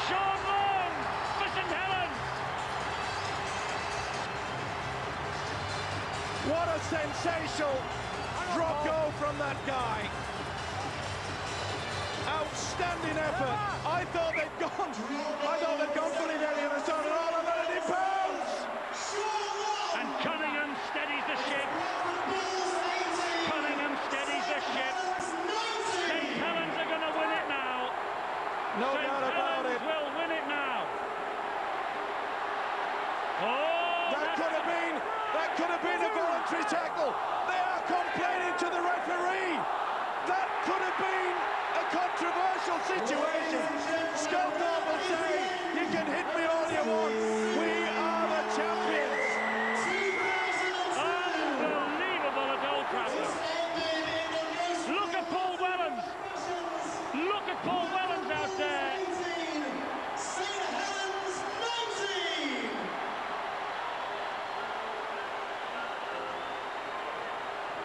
Sean Long for St Helens. What a sensational drop goal from that guy. Outstanding effort. I thought they'd gone for it earlier in the zone, and all of that, and it pounds. And Cunningham steadies the ship. Cunningham steadies the ship. St Helens are going to win it now. No doubt about it. St Helens will win it now. Oh, That could have been a voluntary tackle. They are complaining to the referee. That could have been a controversial situation. Sculthorpe will say, you can hit me all you want. We are the champions. Unbelievable at Old Trafford. Look at Paul Wellens. Look at Paul Wellens out there.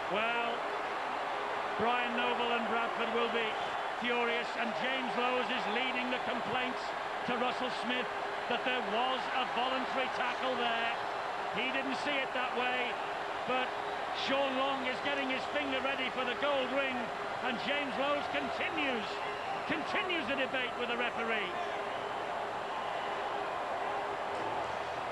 Well, Brian Noble and Bradford will be furious, and James Lowes is leading the complaints to Russell Smith that there was a voluntary tackle there. He didn't see it that way, but Sean Long is getting his finger ready for the gold ring, and James Lowes continues the debate with the referee.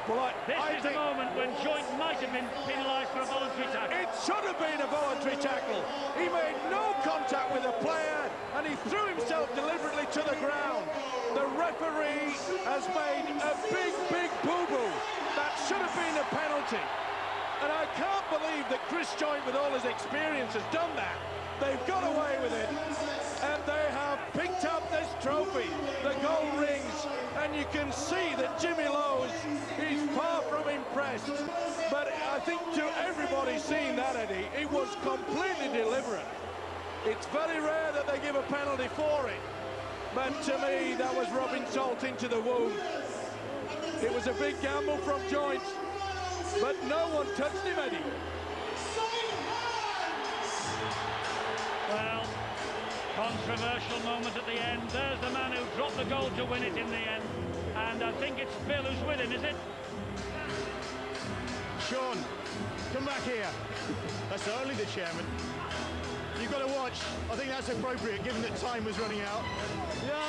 Well, This is the moment when Joint might have been penalised for a voluntary tackle. it should have been a voluntary tackle. He made no contact with the player, and he threw himself deliberately to the ground. The referee has made a big boo-boo. That should have been a penalty. And I can't believe that Chris Joint, with all his experience, has done that. They've got away with it, and they have picked up this trophy, the gold rings, and you can see that Jimmy Lowes is far from impressed. But I think to everybody seeing that, Eddie, it was completely deliberate. It's very rare that they give a penalty for it, but to me, that was rubbing salt into the wound. It was a big gamble from Joint, but no one touched him, Eddie. Well, controversial moment at the end. There's the man who dropped the goal to win it in the end. And I think it's Phil who's with him, is it? Sean, come back here. That's only the chairman. You've got to watch. I think that's appropriate, given that time was running out. Yeah,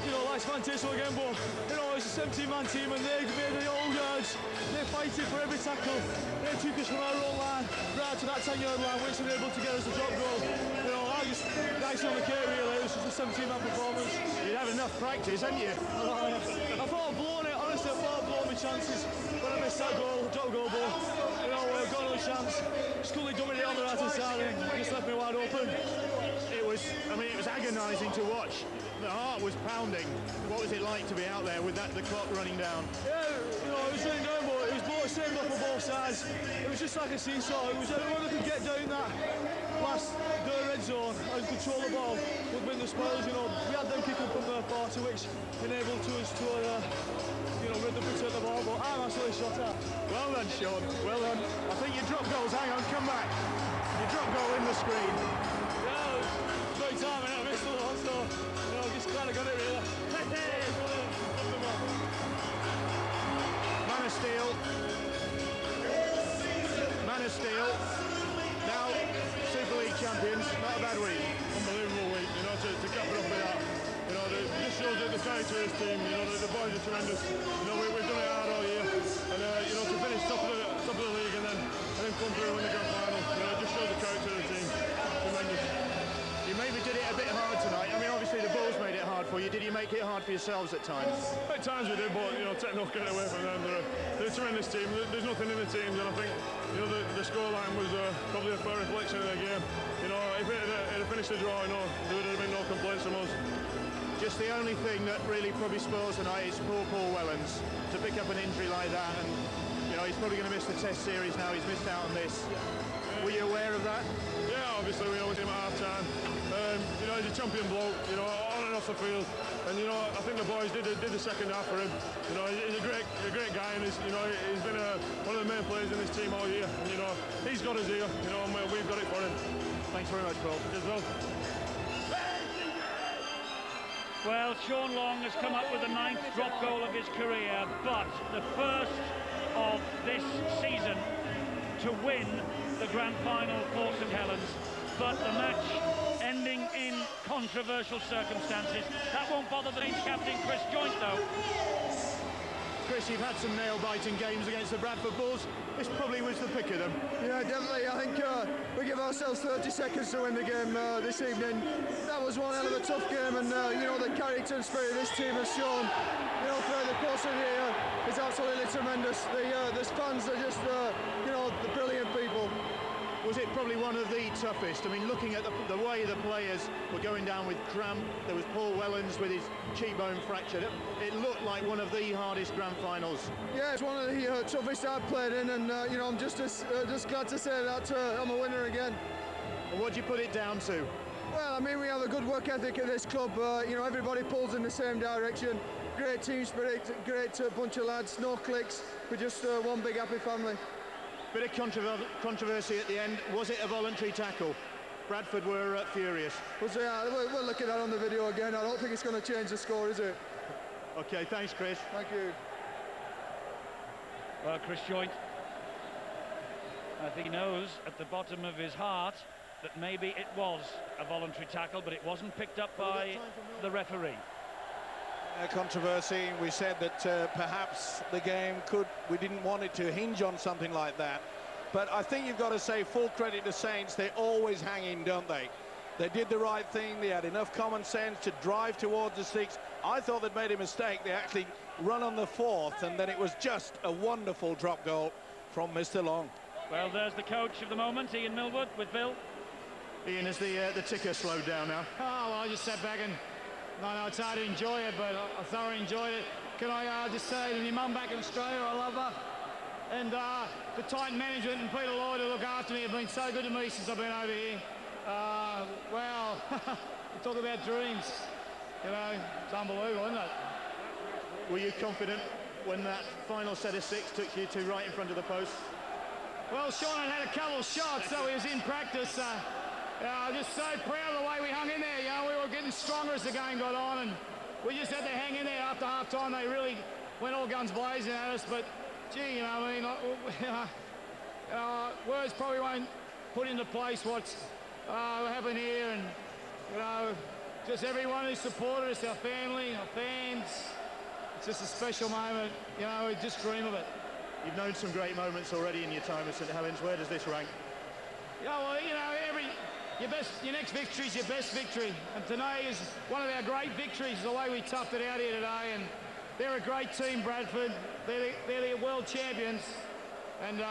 you know, last man takes all again, but, you know, it's a 17-man team, and they're the old guards. They're fighting for every tackle. They took us from our own line right to that 10-yard line, which they're able to get us a drop goal. You know, I just nice on the cake, really. It was just a 17-man performance. You'd have enough practice, hadn't you? I thought I'd blown it, honestly, I thought I'd blown my chances. When I missed that goal, drop goal ball, you know, got another chance. Scully dominated on the right hand side and just left me wide open. It was agonising to watch. The heart was pounding. What was it like to be out there with the clock running down? Yeah, you know, it was running down, but it was both same up on both sides. It was just like a seesaw. It was whoever could get down that last red zone and control the ball would win the spoils. You know, we had them kicking from their party, which enabled us to you know, rid the bits of the ball. But I'm absolutely shot at. Well done, Sean. Well done. I think your drop goals. Hang on, come back. Your drop goal in the screen. Yeah, it was great time, and I missed the one, so you know, just glad I got it really. Man of Steel. Man of Steel. Now Super League champions. Not a bad week. Unbelievable week, you know, to cap it up with that. You know, it just shows that the character of this team, you know, the boys are tremendous. You know, we've done it hard all year. And, you know, to finish top of the league and then come through and win the grand final, you know, it just shows the character of the team. Tremendous. You maybe did it a bit hard tonight. I mean, obviously the Bulls made it hard for you. Did you make it hard for yourselves at times? At times we did, but, you know, take no credit away from them. They're a tremendous team. There's nothing in the teams, and I think, you know, the scoreline was probably a fair reflection of their game. You know, if it had finished a draw, you know, there would have been no complaints from us. Just the only thing that really probably spoils tonight is poor Paul Wellens to pick up an injury like that, and you know he's probably going to miss the Test series now. He's missed out on this. Were you aware of that? Yeah, obviously we always him at half time. You know, he's a champion bloke, you know, on and off the field, and you know I think the boys did the second half for him. You know, he's a great guy, and he's been one of the main players in this team all year. And, you know, he's got us here, you know, and we've got it for him. Thanks very much, Paul. As well. Well, Sean Long has come up with the 9th drop goal of his career, but the first of this season to win the grand final for St Helens. But the match ending in controversial circumstances. That won't bother the team's captain, Chris Joynt, though. Chris, you've had some nail-biting games against the Bradford Bulls. This probably was the pick of them. Yeah, definitely. I think we give ourselves 30 seconds to win the game this evening. That was one hell of a tough game, and you know, the character and spirit this team has shown, you know, throughout the course of the year is absolutely tremendous. The fans are just, you know, the brilliant people. Was it probably one of the toughest? I mean, looking at the way the players were going down with cramp, there was Paul Wellens with his cheekbone fractured. It looked like one of the hardest grand finals. Yeah, it's one of the toughest I've played in, and you know, I'm just glad to say that I'm a winner again. And what do you put it down to? Well, I mean, we have a good work ethic at this club. You know, everybody pulls in the same direction. Great team spirit, great bunch of lads, no cliques. We're just one big happy family. Bit of controversy at the end. Was it a voluntary tackle? Bradford were furious. We'll look at that on the video again. I don't think it's going to change the score, is it? Okay, thanks, Chris. Thank you. Well, Chris Joynt, I think he knows at the bottom of his heart that maybe it was a voluntary tackle, but it wasn't picked up by the referee. Controversy. We said that perhaps the game we didn't want it to hinge on something like that, but I think you've got to say full credit to Saints. They always hang in, don't they? They did the right thing. They had enough common sense to drive towards the six. I thought they'd made a mistake. They actually run on the 4th, and then it was just a wonderful drop goal from Mr. Long. Well, there's the coach of the moment, Ian Millwood, with Bill. Ian, has the ticker slowed down now? Oh, well, I just sat back and no, it's hard to enjoy it, but I thoroughly enjoyed it. Can I just say to my mum back in Australia, I love her. And the Titan management and Peter Lloyd who look after me have been so good to me since I've been over here. Well, you talk about dreams. You know, it's unbelievable, isn't it? Were you confident when that final set of 6 took you to right in front of the post? Well, Sean had a couple of shots, so he was in practice. I'm just so proud of the way we hung in there. You know, we were getting stronger as the game got on, and we just had to hang in there. After half time, they really went all guns blazing at us. But gee, you know, I mean, words probably won't put into place what's happened here, and you know, just everyone who supported us, our family, our fans. It's just a special moment. You know, we just dream of it. You've known some great moments already in your time at St Helens. Where does this rank? Yeah, well, you know, your next victory is your best victory, and today is one of our great victories. The way we toughed it out here today, and they're a great team, Bradford. They're the world champions. And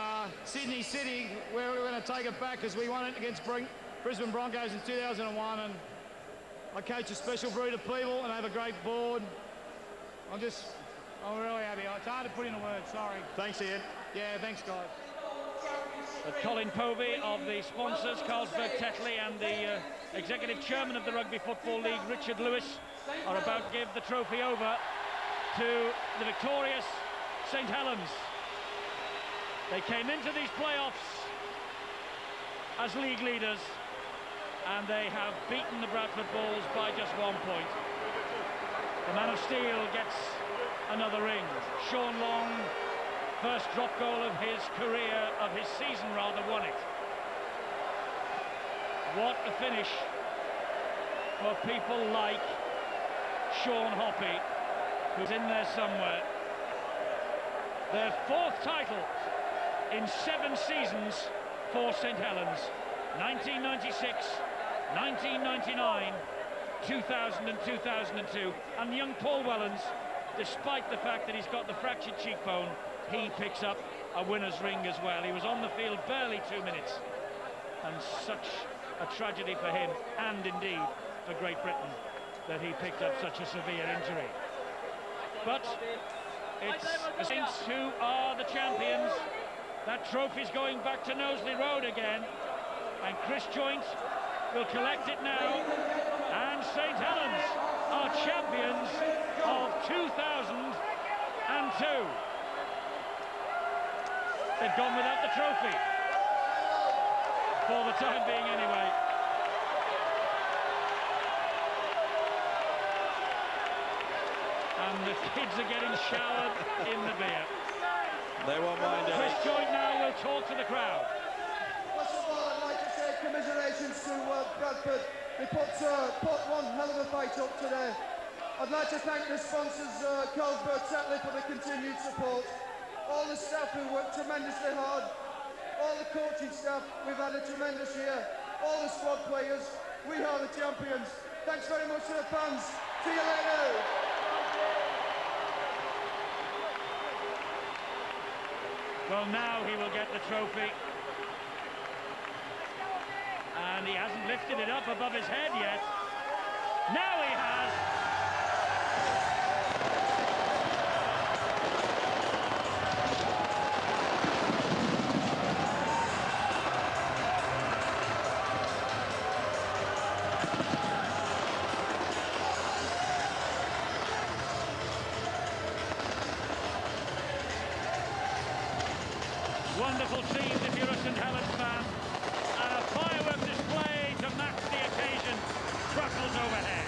Sydney City, where we're going to take it back because we won it against Brisbane Broncos in 2001. And I coach a special breed of people and I have a great board. I'm really happy. It's hard to put in a word, sorry. Thanks, Ian. Yeah, thanks, guys. Colin Povey of the sponsors, Carlsberg Tetley, and the executive chairman of the Rugby Football League, Richard Lewis, are about to give the trophy over to the victorious St Helens. They came into these playoffs as league leaders, and they have beaten the Bradford Bulls by just 1 point. The man of steel gets another ring. Sean Long, first drop goal of his career, of his season rather, won it. What a finish for people like Sean Hoppy, who's in there somewhere. Their 4th title in 7 seasons for St Helens. 1996, 1999, 2000 and 2002. And young Paul Wellens, despite the fact that he's got the fractured cheekbone, he picks up a winner's ring as well. He was on the field barely 2 minutes. And such a tragedy for him, and indeed for Great Britain, that he picked up such a severe injury. But it's the Saints who are the champions. That trophy's going back to Knowsley Road again. And Chris Joynt will collect it now. And St Helens are champions of 2002. They've gone without the trophy. For the time being anyway. And the kids are getting showered in the beer. They won't mind it. Chris Joynt now will talk to the crowd. First of all, I'd like to say commiserations to Bradford. They put one hell of a fight up today. I'd like to thank the sponsors, Carlsberg Tetley, for the continued support. All the staff who worked tremendously hard. All the coaching staff, we've had a tremendous year. All the squad players, we are the champions. Thanks very much to the fans. See you later. Well, now he will get the trophy. And he hasn't lifted it up above his head yet. Now he has. Wonderful scenes if you're a St Helens fan, and a firework display to match the occasion truckles overhead.